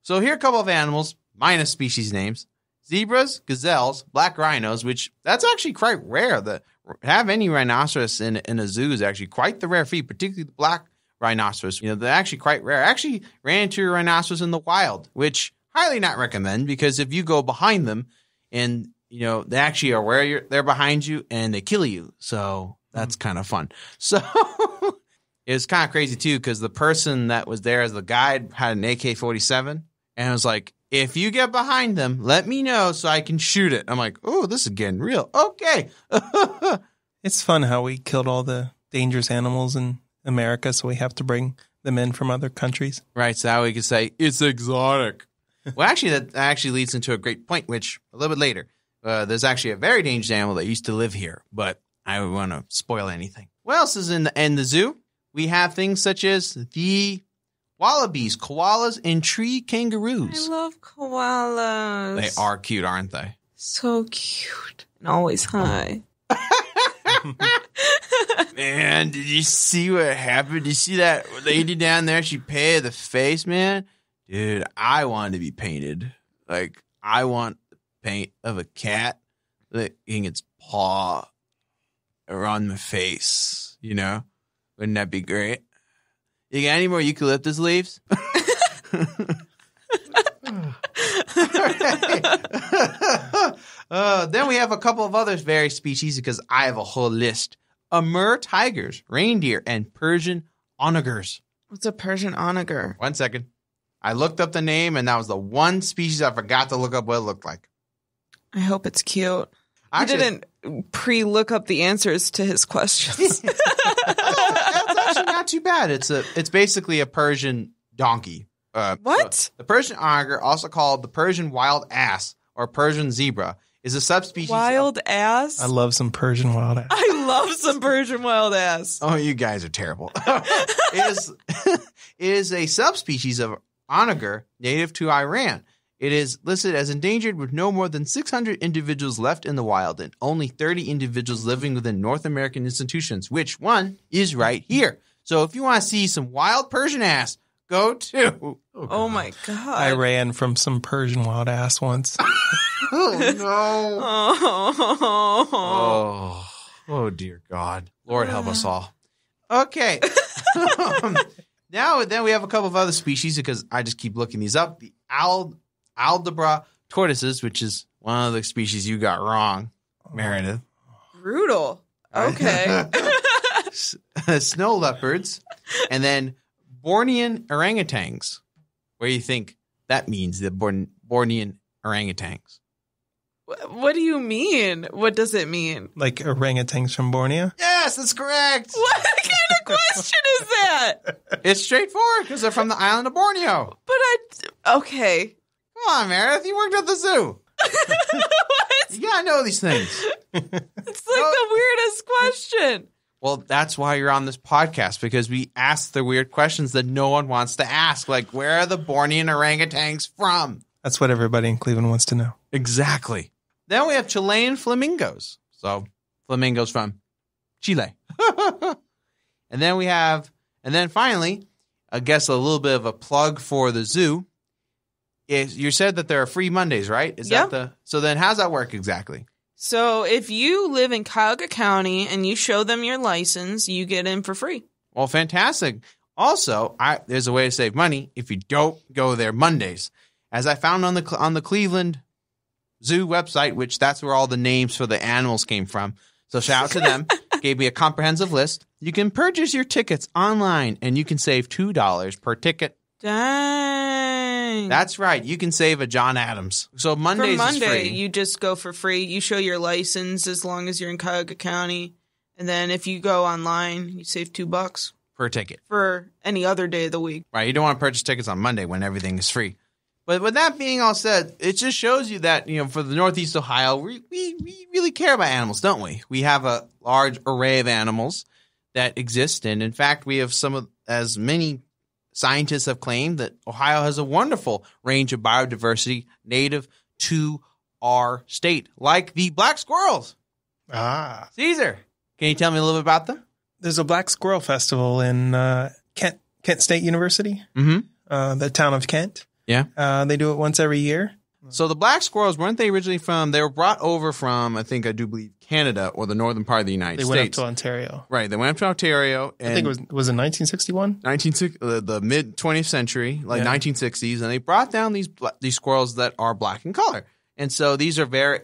S3: So here are a couple of animals, minus species names. zebras, gazelles, black rhinos, which that's actually quite rare. Have any rhinoceros in a zoo is actually quite the rare feat, particularly the black rhinoceros. You know, they're actually quite rare. I actually ran into a rhinoceros in the wild, which highly not recommend, because if you go behind them and, you know, they actually are where they're behind you and they kill you. So that's kind of fun. So it was kind of crazy too, because the person that was there as the guide had an AK-47 and it was like, if you get behind them, let me know so I can shoot it. I'm like, oh, this is getting real. Okay.
S2: It's fun how we killed all the dangerous animals in America, so we have to bring them in from other countries.
S3: Right, so that we can say, it's exotic. Well, actually, that actually leads into a great point, which a little bit later, there's actually a very dangerous animal that used to live here, but I don't want to spoil anything. What else is in the zoo? We have things such as the wallabies, koalas, and tree kangaroos.
S4: I love koalas.
S3: They are cute, aren't they?
S4: So cute. And always high.
S3: Man, did you see what happened? Did you see that lady down there? She painted the face, man. Dude, I wanted to be painted. Like, I want the paint of a cat licking its paw around my face, you know? Wouldn't that be great? You got any more eucalyptus leaves? Then we have a couple of other various species, because I have a whole list. Amur tigers, reindeer, and Persian onagers.
S4: What's a Persian onager?
S3: 1 second. I looked up the name, and that was the one species I forgot to look up what it looked like.
S4: I hope it's cute.
S3: Actually,
S4: I didn't pre-look up the answers to his questions.
S3: That's actually not too bad. It's basically a Persian donkey.
S4: What?
S3: So the Persian onager, also called the Persian wild ass or Persian zebra, is a subspecies.
S4: Wild ass?
S2: I love some Persian wild ass.
S4: I love some Persian wild ass.
S3: Oh, you guys are terrible. is a subspecies of onager native to Iran. It is listed as endangered with no more than 600 individuals left in the wild and only 30 individuals living within North American institutions, which one is right here. So if you want to see some wild Persian ass, go to...
S4: Oh my God.
S2: I ran from some Persian wild ass once.
S3: Oh, no.
S4: Oh.
S3: Oh, dear God. Lord help us all. Okay. Then we have a couple of other species, because I just keep looking these up. The Aldabra tortoises, which is one of the species you got wrong, Meredith.
S4: Brutal. Okay.
S3: Snow leopards, and then Bornean orangutans. What do you think that means, the Bornean orangutans?
S4: What do you mean? What does it mean?
S2: Like orangutans from Borneo?
S3: Yes, that's correct.
S4: What kind of question is that?
S3: It's straightforward, because they're from the island of Borneo.
S4: But okay.
S3: Come on, Meredith. You worked at the zoo.
S4: What?
S3: You gotta know these things.
S4: It's like the weirdest question.
S3: Well, that's why you're on this podcast, because we ask the weird questions that no one wants to ask. Like, where are the Bornean orangutans from?
S2: That's what everybody in Cleveland wants to know.
S3: Exactly. Then we have Chilean flamingos. So, flamingos from Chile. And then finally, I guess a little bit of a plug for the zoo. You said that there are free Mondays, right?
S4: Yep.
S3: So then how's that work exactly?
S4: So if you live in Cuyahoga County and you show them your license, you get in for free.
S3: Well, fantastic. Also, there's a way to save money if you don't go there Mondays. As I found on the Cleveland Zoo website, which that's where all the names for the animals came from. So shout out to them. Gave me a comprehensive list. You can purchase your tickets online, and you can save $2 per ticket.
S4: Dang.
S3: That's right. You can save a John Adams. So Mondays is free.
S4: You just go for free. You show your license as long as you're in Cuyahoga County. And then if you go online, you save $2
S3: per ticket
S4: for any other day of the week.
S3: Right. You don't want to purchase tickets on Monday when everything is free. But with that being all said, it just shows you that, for the Northeast Ohio, we really care about animals, don't we? We have a large array of animals that exist. And in fact, we have as many scientists have claimed that Ohio has a wonderful range of biodiversity native to our state, like the black squirrels.
S2: Ah.
S3: Caesar, can you tell me a little bit about them?
S2: There's a Black Squirrel Festival in Kent State University,
S3: Mm-hmm.
S2: the town of Kent.
S3: Yeah.
S2: They do it once every year.
S3: So the black squirrels, weren't they originally from, they were brought over from, I do believe, Canada or the northern part of the United States.
S2: They went up to Ontario.
S3: Right. They went up to Ontario. And
S2: I think it was in 1961?
S3: The mid 20th century, 1960s. And they brought down these squirrels that are black in color. And so these are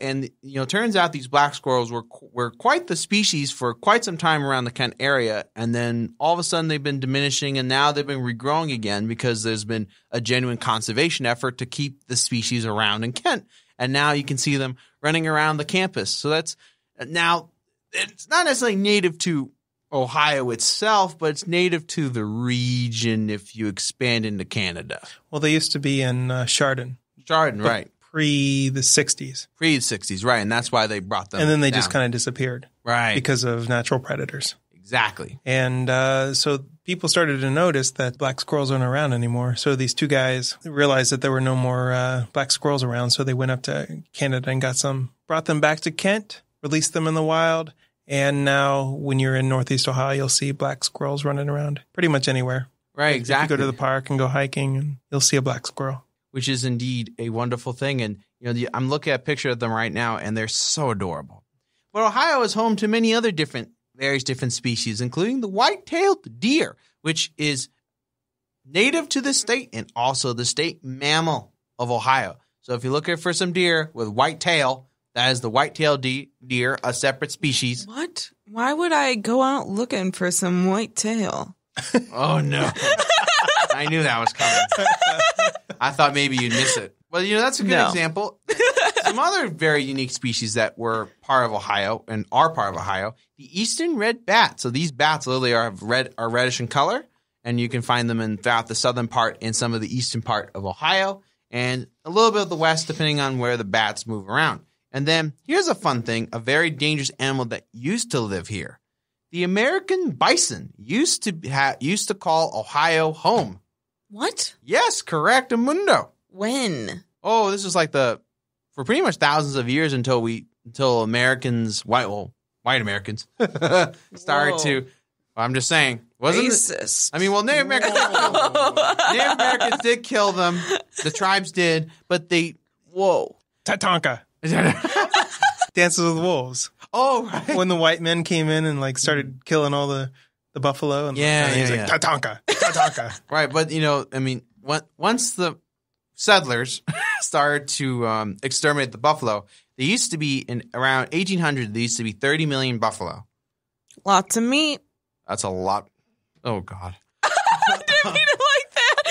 S3: turns out these black squirrels were quite the species for quite some time around the Kent area. And then all of a sudden they've been diminishing and now they've been regrowing again because there's been a genuine conservation effort to keep the species around in Kent. And now you can see them running around the campus. So now it's not necessarily native to Ohio itself, but it's native to the region if you expand into Canada.
S2: Well, they used to be in Chardon.
S3: Chardon, right.
S2: Pre the 60s.
S3: Pre the 60s, right. And that's why they brought them
S2: And then they
S3: down.
S2: just kind of disappeared.
S3: Right.
S2: Because of natural predators.
S3: Exactly.
S2: And so people started to notice that black squirrels aren't around anymore. So these two guys realized that there were no more black squirrels around. So they went up to Canada and got some, brought them back to Kent, released them in the wild. And now when you're in Northeast Ohio, you'll see black squirrels running around pretty much anywhere.
S3: Right, exactly.
S2: If you go to the park and go hiking, and you'll see a black squirrel.
S3: Which is indeed a wonderful thing. And I'm looking at a picture of them right now, and they're so adorable. But Ohio is home to many other various different species, including the white-tailed deer, which is native to the state and also the state mammal of Ohio. So if you're looking for some deer with white tail, that is the white-tailed deer, a separate species.
S4: What? Why would I go out looking for some white tail?
S3: Oh, no. I knew that was coming. I thought maybe you'd miss it. Well, that's a good example. Some other very unique species that were part of Ohio and are part of Ohio, the eastern red bat. So these bats literally are reddish in color, and you can find them throughout the southern part and some of the eastern part of Ohio, and a little bit of the west, depending on where the bats move around. And then here's a fun thing, a very dangerous animal that used to live here. The American bison used to call Ohio home.
S4: What?
S3: Yes, correct, Amundo.
S4: When?
S3: Oh, this is for pretty much thousands of years until Americans, white Americans, started to. I'm just saying, wasn't
S4: racist?
S3: Native Americans did kill them. The tribes did, but they. Whoa,
S2: Tatanka. Dances with Wolves.
S3: Oh, right.
S2: When the white men came in and started killing all the buffalo. And he's like, Tatanka.
S3: Right, but once the settlers started to exterminate the buffalo, there used to be around 1800. There used to be 30 million buffalo.
S4: Lots of meat.
S3: That's a lot. Oh God.
S4: I didn't mean it like that.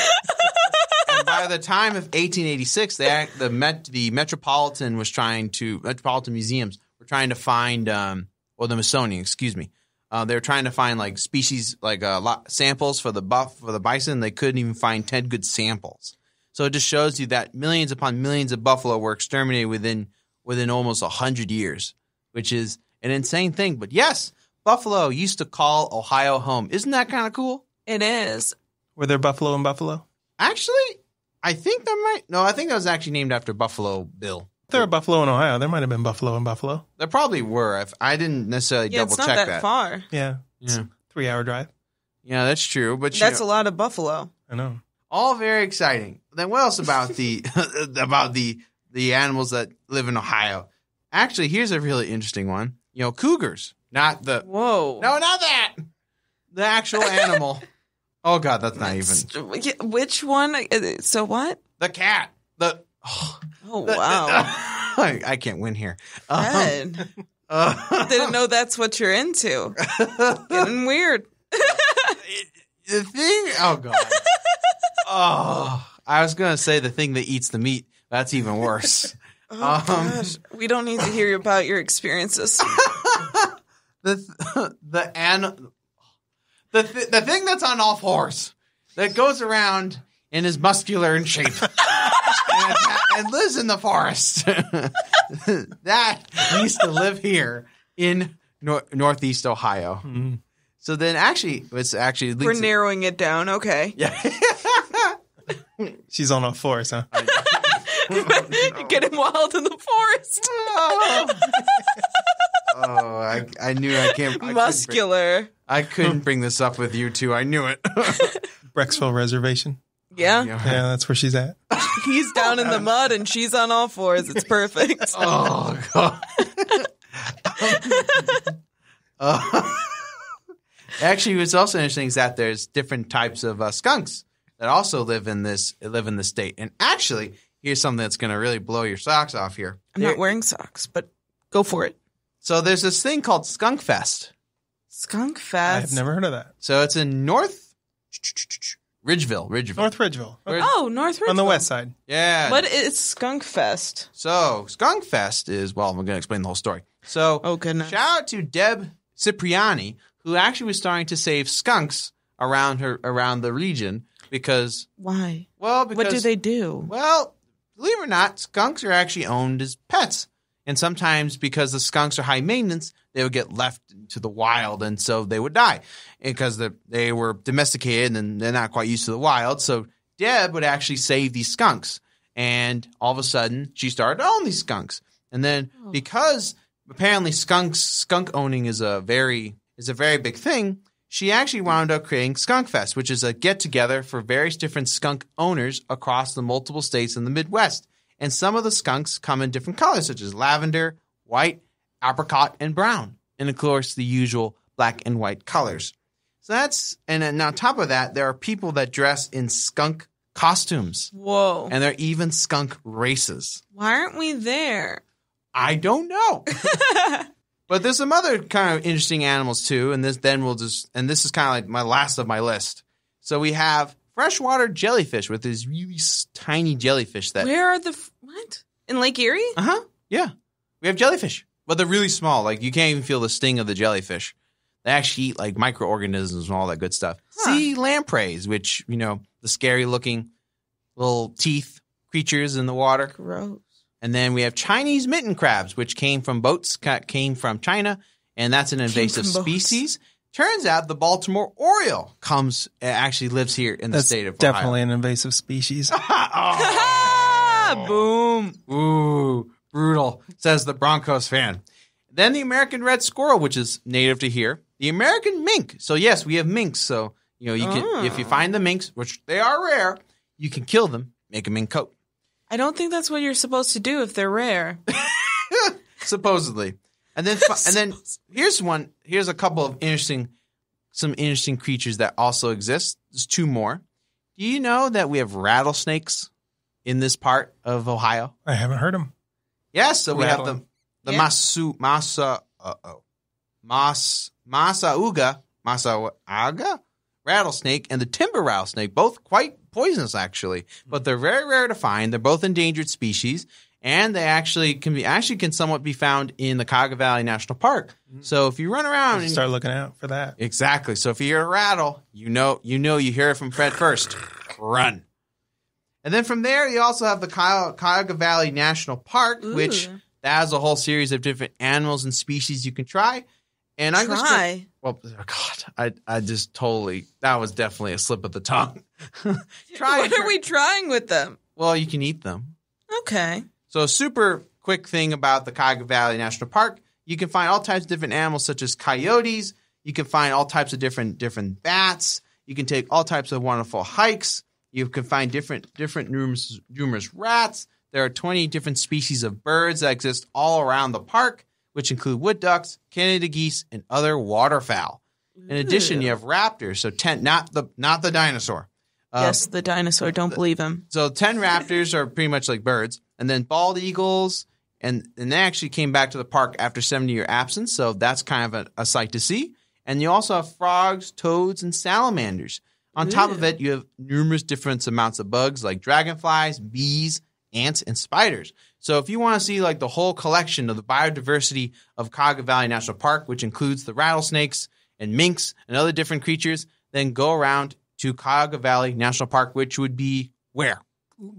S3: And by the time of 1886, the Metropolitan Museums were trying to find, the Smithsonian, excuse me. They were trying to find species, samples for the bison. They couldn't even find 10 good samples. So it just shows you that millions upon millions of buffalo were exterminated within almost 100 years, which is an insane thing. But yes, buffalo used to call Ohio home. Isn't that kind of cool?
S4: It is.
S2: Were there buffalo in Buffalo?
S3: Actually, I think I think that was actually named after Buffalo Bill.
S2: If there were buffalo in Ohio, there might have been buffalo in Buffalo.
S3: There probably were. I didn't necessarily double check that.
S4: It's not that far.
S2: Yeah. It's a 3-hour drive.
S3: Yeah, that's true. But
S4: that's a lot of buffalo.
S2: I know.
S3: All very exciting. Then what else about the animals that live in Ohio? Actually, here's a really interesting one. Cougars. Not the
S4: Whoa.
S3: No, not that. The actual animal. Oh God, that's not even.
S4: Which one? So what?
S3: The cat.
S4: Wow.
S3: I can't win here.
S4: Didn't know that's what you're into. Getting weird.
S3: The thing. Oh God. Oh, I was gonna say the thing that eats the meat. That's even worse.
S4: Oh gosh, we don't need to hear about your experiences.
S3: The thing that's on all fours that goes around and is muscular in shape and lives in the forest that used to live here in Northeast Ohio. Mm-hmm. So then
S4: we're narrowing it down. Okay.
S3: Yeah.
S2: She's on all fours, huh?
S4: Getting wild in the forest.
S3: I knew I can't.
S4: Muscular.
S3: I couldn't bring this up with you two. I knew it.
S2: Brecksville Reservation.
S4: Yeah.
S2: Yeah, that's where she's at.
S4: He's down in the mud and she's on all fours. It's perfect.
S3: Oh, God. Actually, what's also interesting is that there's different types of skunks that also live in this state. And actually, here's something that's going to really blow your socks off here.
S4: I'm not wearing socks, but go for it.
S3: So there's this thing called Skunk Fest.
S4: Skunk Fest?
S2: I've never heard of that.
S3: So it's in North Ridgeville.
S2: North Ridgeville.
S4: Oh, North Ridgeville.
S2: On the west side.
S3: Yeah.
S4: What is Skunk Fest?
S3: So Skunk Fest is, well, I'm going to explain the whole story. So
S4: Oh, goodness.
S3: shout out to Deb Cipriani, who actually was starting to save skunks around the region because
S4: Why?
S3: because
S4: What do they do?
S3: Well, believe it or not, skunks are actually owned as pets. And sometimes because the skunks are high maintenance, they would get left to the wild, and so they would die because they were domesticated and they're not quite used to the wild. So Deb would actually save these skunks, and all of a sudden she started to own these skunks. And then because apparently skunk owning is a very big thing, she actually wound up creating Skunk Fest, which is a get-together for various different skunk owners across the multiple states in the Midwest. And some of the skunks come in different colors, such as lavender, white, apricot, and brown. And, of course, the usual black and white colors. So and then on top of that, there are people that dress in skunk costumes.
S4: Whoa.
S3: And there are even skunk races.
S4: Why aren't we there?
S3: I don't know. But there's some other kind of interesting animals too, and this is kind of like my last of my list. So we have freshwater jellyfish with these really tiny jellyfish that.
S4: Where are what? In Lake Erie?
S3: Yeah. We have jellyfish, but they're really small. Like you can't even feel the sting of the jellyfish. They actually eat like microorganisms and all that good stuff. Sea lampreys, which the scary looking little teeth creatures in the water.
S4: Gross.
S3: And then we have Chinese mitten crabs, which came from China, and that's an invasive species. Turns out the Baltimore Oriole actually lives here in the state of Ohio.
S2: Definitely an invasive species.
S4: Boom.
S3: Ooh, brutal, says the Broncos fan. Then the American red squirrel, which is native to here. The American mink. So yes, we have minks. So you can, if you find the minks, which they are rare, you can kill them, make a mink coat.
S4: I don't think that's what you're supposed to do if they're rare.
S3: Supposedly. And then here's a couple of some interesting creatures that also exist. There's two more. Do you know that we have rattlesnakes in this part of Ohio?
S2: I haven't heard them.
S3: Yes, so we have the Masauga rattlesnake and the timber rattlesnake, both quite poisonous actually, but they're very rare to find. They're both endangered species, and they actually can somewhat be found in the Cuyahoga Valley National Park. So if you run around and
S2: start looking out for that.
S3: Exactly. So if you hear a rattle, you hear it from Fred first. Run. And then from there, you also have the Cuyahoga Valley National Park, which has a whole series of different animals and species you can try. And I just that was definitely a slip of the tongue.
S4: What are we trying with them?
S3: Well, you can eat them.
S4: Okay.
S3: So a super quick thing about the Cuyahoga Valley National Park, you can find all types of different animals such as coyotes. You can find all types of different bats. You can take all types of wonderful hikes. You can find different numerous rats. There are 20 different species of birds that exist all around the park, which include wood ducks, Canada geese, and other waterfowl. In addition, you have raptors, so 10, not the dinosaur.
S4: Yes, the dinosaur. Don't believe him.
S3: So 10 raptors are pretty much like birds, and then bald eagles, and they actually came back to the park after 70-year absence, so that's kind of a sight to see. And you also have frogs, toads, and salamanders. On top of it, you have numerous different amounts of bugs like dragonflies, bees, ants, and spiders. So if you want to see like the whole collection of the biodiversity of Cuyahoga Valley National Park, which includes the rattlesnakes and minks and other different creatures, then go around to Cuyahoga Valley National Park, which would be where?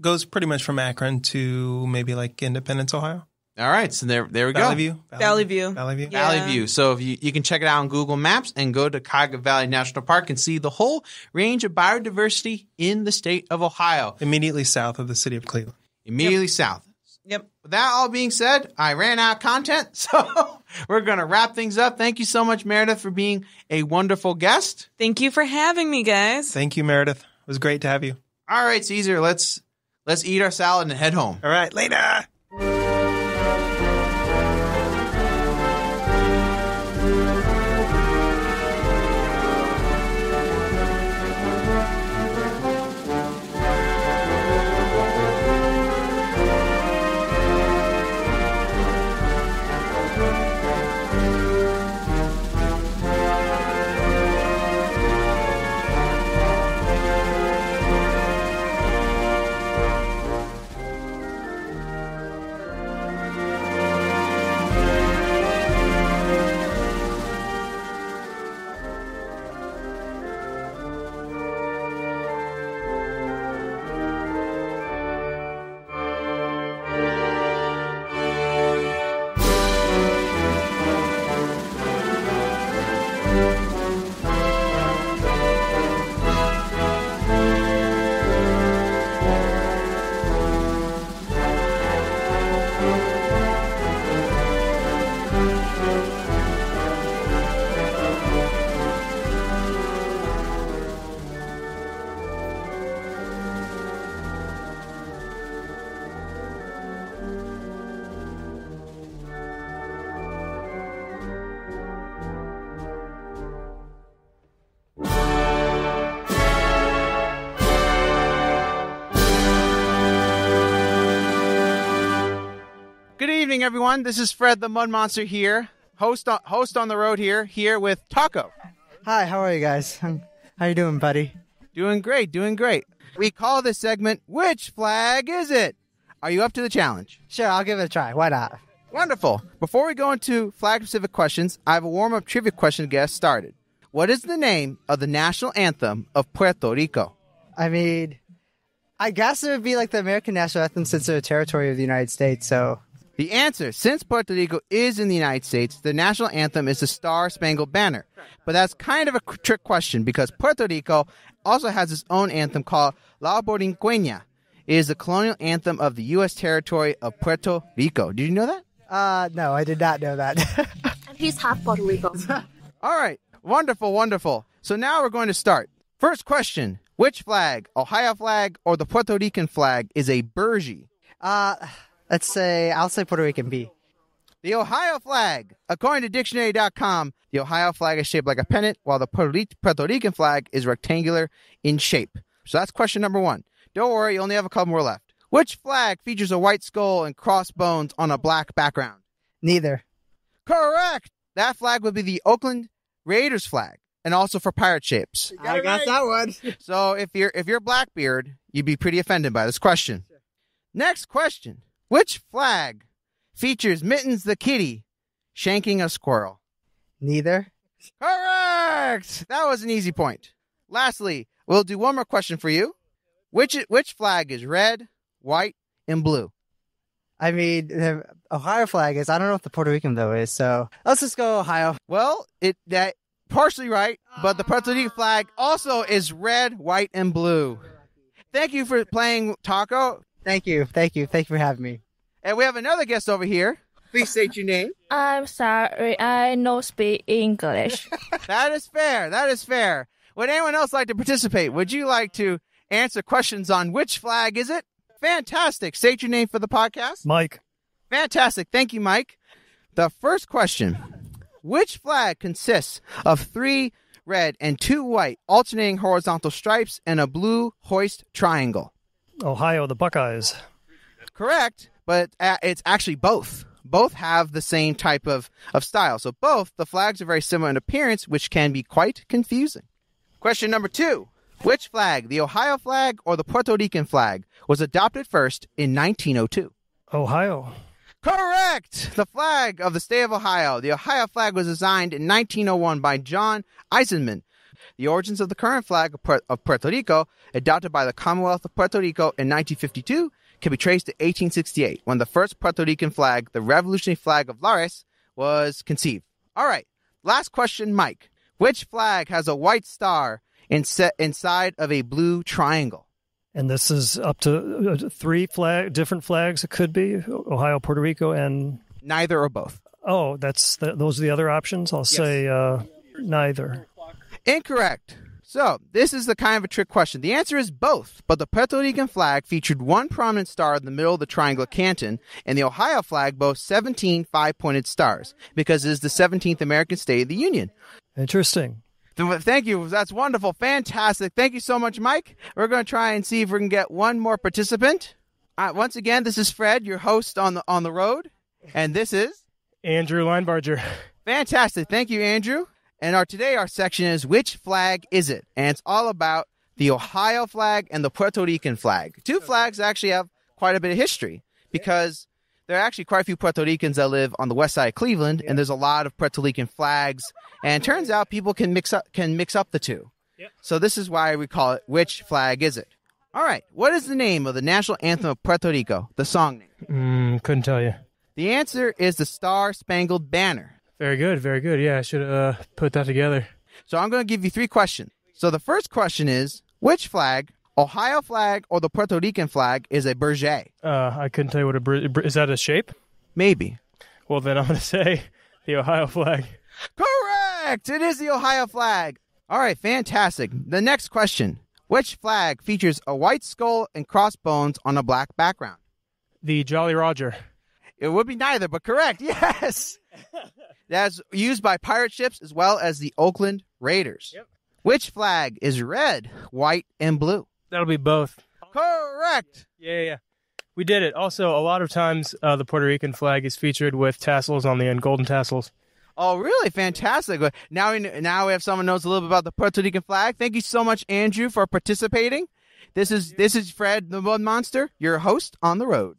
S2: Goes pretty much from Akron to maybe like Independence, Ohio.
S3: All right, so there we
S2: Valley
S3: go.
S2: View.
S4: Valley View.
S2: Yeah.
S3: Valley View. So if you can check it out on Google Maps and go to Cuyahoga Valley National Park and see the whole range of biodiversity in the state of Ohio.
S2: Immediately south of the city of Cleveland.
S3: Immediately south.
S4: Yep.
S3: With that all being said, I ran out of content, so we're going to wrap things up. Thank you so much, Meredith, for being a wonderful guest.
S4: Thank you for having me, guys.
S2: Thank you, Meredith. It was great to have you.
S3: All right, Caesar, let's Let's eat our salad and head home.
S2: All right, later.
S3: Good evening, everyone. This is Fred the Mud Monster here, host on the road here with Taco.
S6: Hi, how are you guys? How you doing, buddy?
S3: Doing great. We call this segment, Which Flag Is It? Are you up to the challenge?
S6: Sure, I'll give it a try. Why not?
S3: Wonderful. Before we go into flag-specific questions, I have a warm-up trivia question to get us started. What is the name of the national anthem of Puerto Rico?
S6: I mean, I guess it would be like the American national anthem since they're a territory of the United States, so...
S3: The answer, since Puerto Rico is in the United States, the national anthem is the Star-Spangled Banner. But that's kind of a trick question because Puerto Rico also has its own anthem called La Borinqueña. It is the colonial anthem of the U.S. territory of Puerto Rico. Did you know that?
S6: No, I did not know that.
S7: And he's half Puerto Rico.
S3: All right. Wonderful. So now we're going to start. First question. Which flag, Ohio flag or the Puerto Rican flag, is a burgee?
S6: I'll say Puerto Rican B.
S3: The Ohio flag. According to dictionary.com, the Ohio flag is shaped like a pennant, while the Puerto Rican flag is rectangular in shape. So that's question number one. Don't worry, you only have a couple more left. Which flag features a white skull and crossbones on a black background?
S6: Neither.
S3: Correct! That flag would be the Oakland Raiders flag, and also for pirate shapes.
S6: I got that one.
S3: So if you're Blackbeard, you'd be pretty offended by this question. Next question. Which flag features Mittens the kitty shanking a squirrel?
S6: Neither.
S3: Correct! That was an easy point. Lastly, we'll do one more question for you. Which flag is red, white, and blue?
S6: I mean, the Ohio flag is. I don't know what the Puerto Rican, though, is, so let's just go Ohio.
S3: Well, that partially right, but the Puerto Rican flag also is red, white, and blue. Thank you for playing, Taco.
S6: Thank you for having me.
S3: And we have another guest over here. Please state your name.
S7: I'm sorry, I no speak English.
S3: That is fair. Would anyone else like to participate? Would you like to answer questions on which flag is it? Fantastic. State your name for the podcast.
S8: Mike.
S3: Fantastic. Thank you, Mike. The first question. Which flag consists of 3 red and 2 white alternating horizontal stripes and a blue hoist triangle?
S8: Ohio, the Buckeyes.
S3: Correct, but it's actually both. Both have the same type of style. So both the flags are very similar in appearance, which can be quite confusing. Question number 2. Which flag, the Ohio flag or the Puerto Rican flag, was adopted first in 1902?
S8: Ohio.
S3: Correct! The flag of the state of Ohio. The Ohio flag was designed in 1901 by John Eisenman. The origins of the current flag of Puerto Rico, adopted by the Commonwealth of Puerto Rico in 1952, can be traced to 1868, when the first Puerto Rican flag, the revolutionary flag of Lares, was conceived. All right, last question, Mike. Which flag has a white star inside of a blue triangle?
S8: And this is up to 3 different flags it could be, Ohio, Puerto Rico, and...
S3: Neither or both.
S8: Oh, those are the other options? I'll say neither.
S3: Incorrect. So, this is the kind of a trick question. The answer is both, but the Puerto Rican flag featured one prominent star in the middle of the triangular canton, and the Ohio flag boasts 17 five-pointed stars, because it is the 17th American state of the Union.
S8: Interesting.
S3: Thank you. That's wonderful. Fantastic. Thank you so much, Mike. We're going to try and see if we can get one more participant. Once again, this is Fred, your host on the road, and this is
S9: Andrew Linebarger.
S3: Fantastic. Thank you, Andrew. And our section is Which Flag Is It? And it's all about the Ohio flag and the Puerto Rican flag. Two flags actually have quite a bit of history because there are actually quite a few Puerto Ricans that live on the west side of Cleveland, and there's a lot of Puerto Rican flags. And it turns out people can mix up the two. Yep. So this is why we call it Which Flag Is It? All right. What is the name of the national anthem of Puerto Rico? The song name?
S9: Couldn't tell you.
S3: The answer is the Star Spangled Banner.
S9: Very good, very good. Yeah, I should have put that together.
S3: So I'm going to give you 3 questions. So the first question is, which flag, Ohio flag or the Puerto Rican flag, is a berger?
S9: I couldn't tell you what is that a shape?
S3: Maybe.
S9: Well, then I'm going to say the Ohio flag.
S3: Correct! It is the Ohio flag. All right, fantastic. The next question. Which flag features a white skull and crossbones on a black background?
S9: The Jolly Roger.
S3: It would be neither, but correct. Yes! That's used by pirate ships as well as the Oakland Raiders. Yep. Which flag is red, white, and blue?
S9: That'll be both.
S3: Correct.
S9: Yeah. We did it. Also, a lot of times the Puerto Rican flag is featured with tassels on the end, golden tassels.
S3: Oh, really? Fantastic. Now we have someone who knows a little bit about the Puerto Rican flag. Thank you so much, Andrew, for participating. This is Fred the Mud Monster, your host on the road.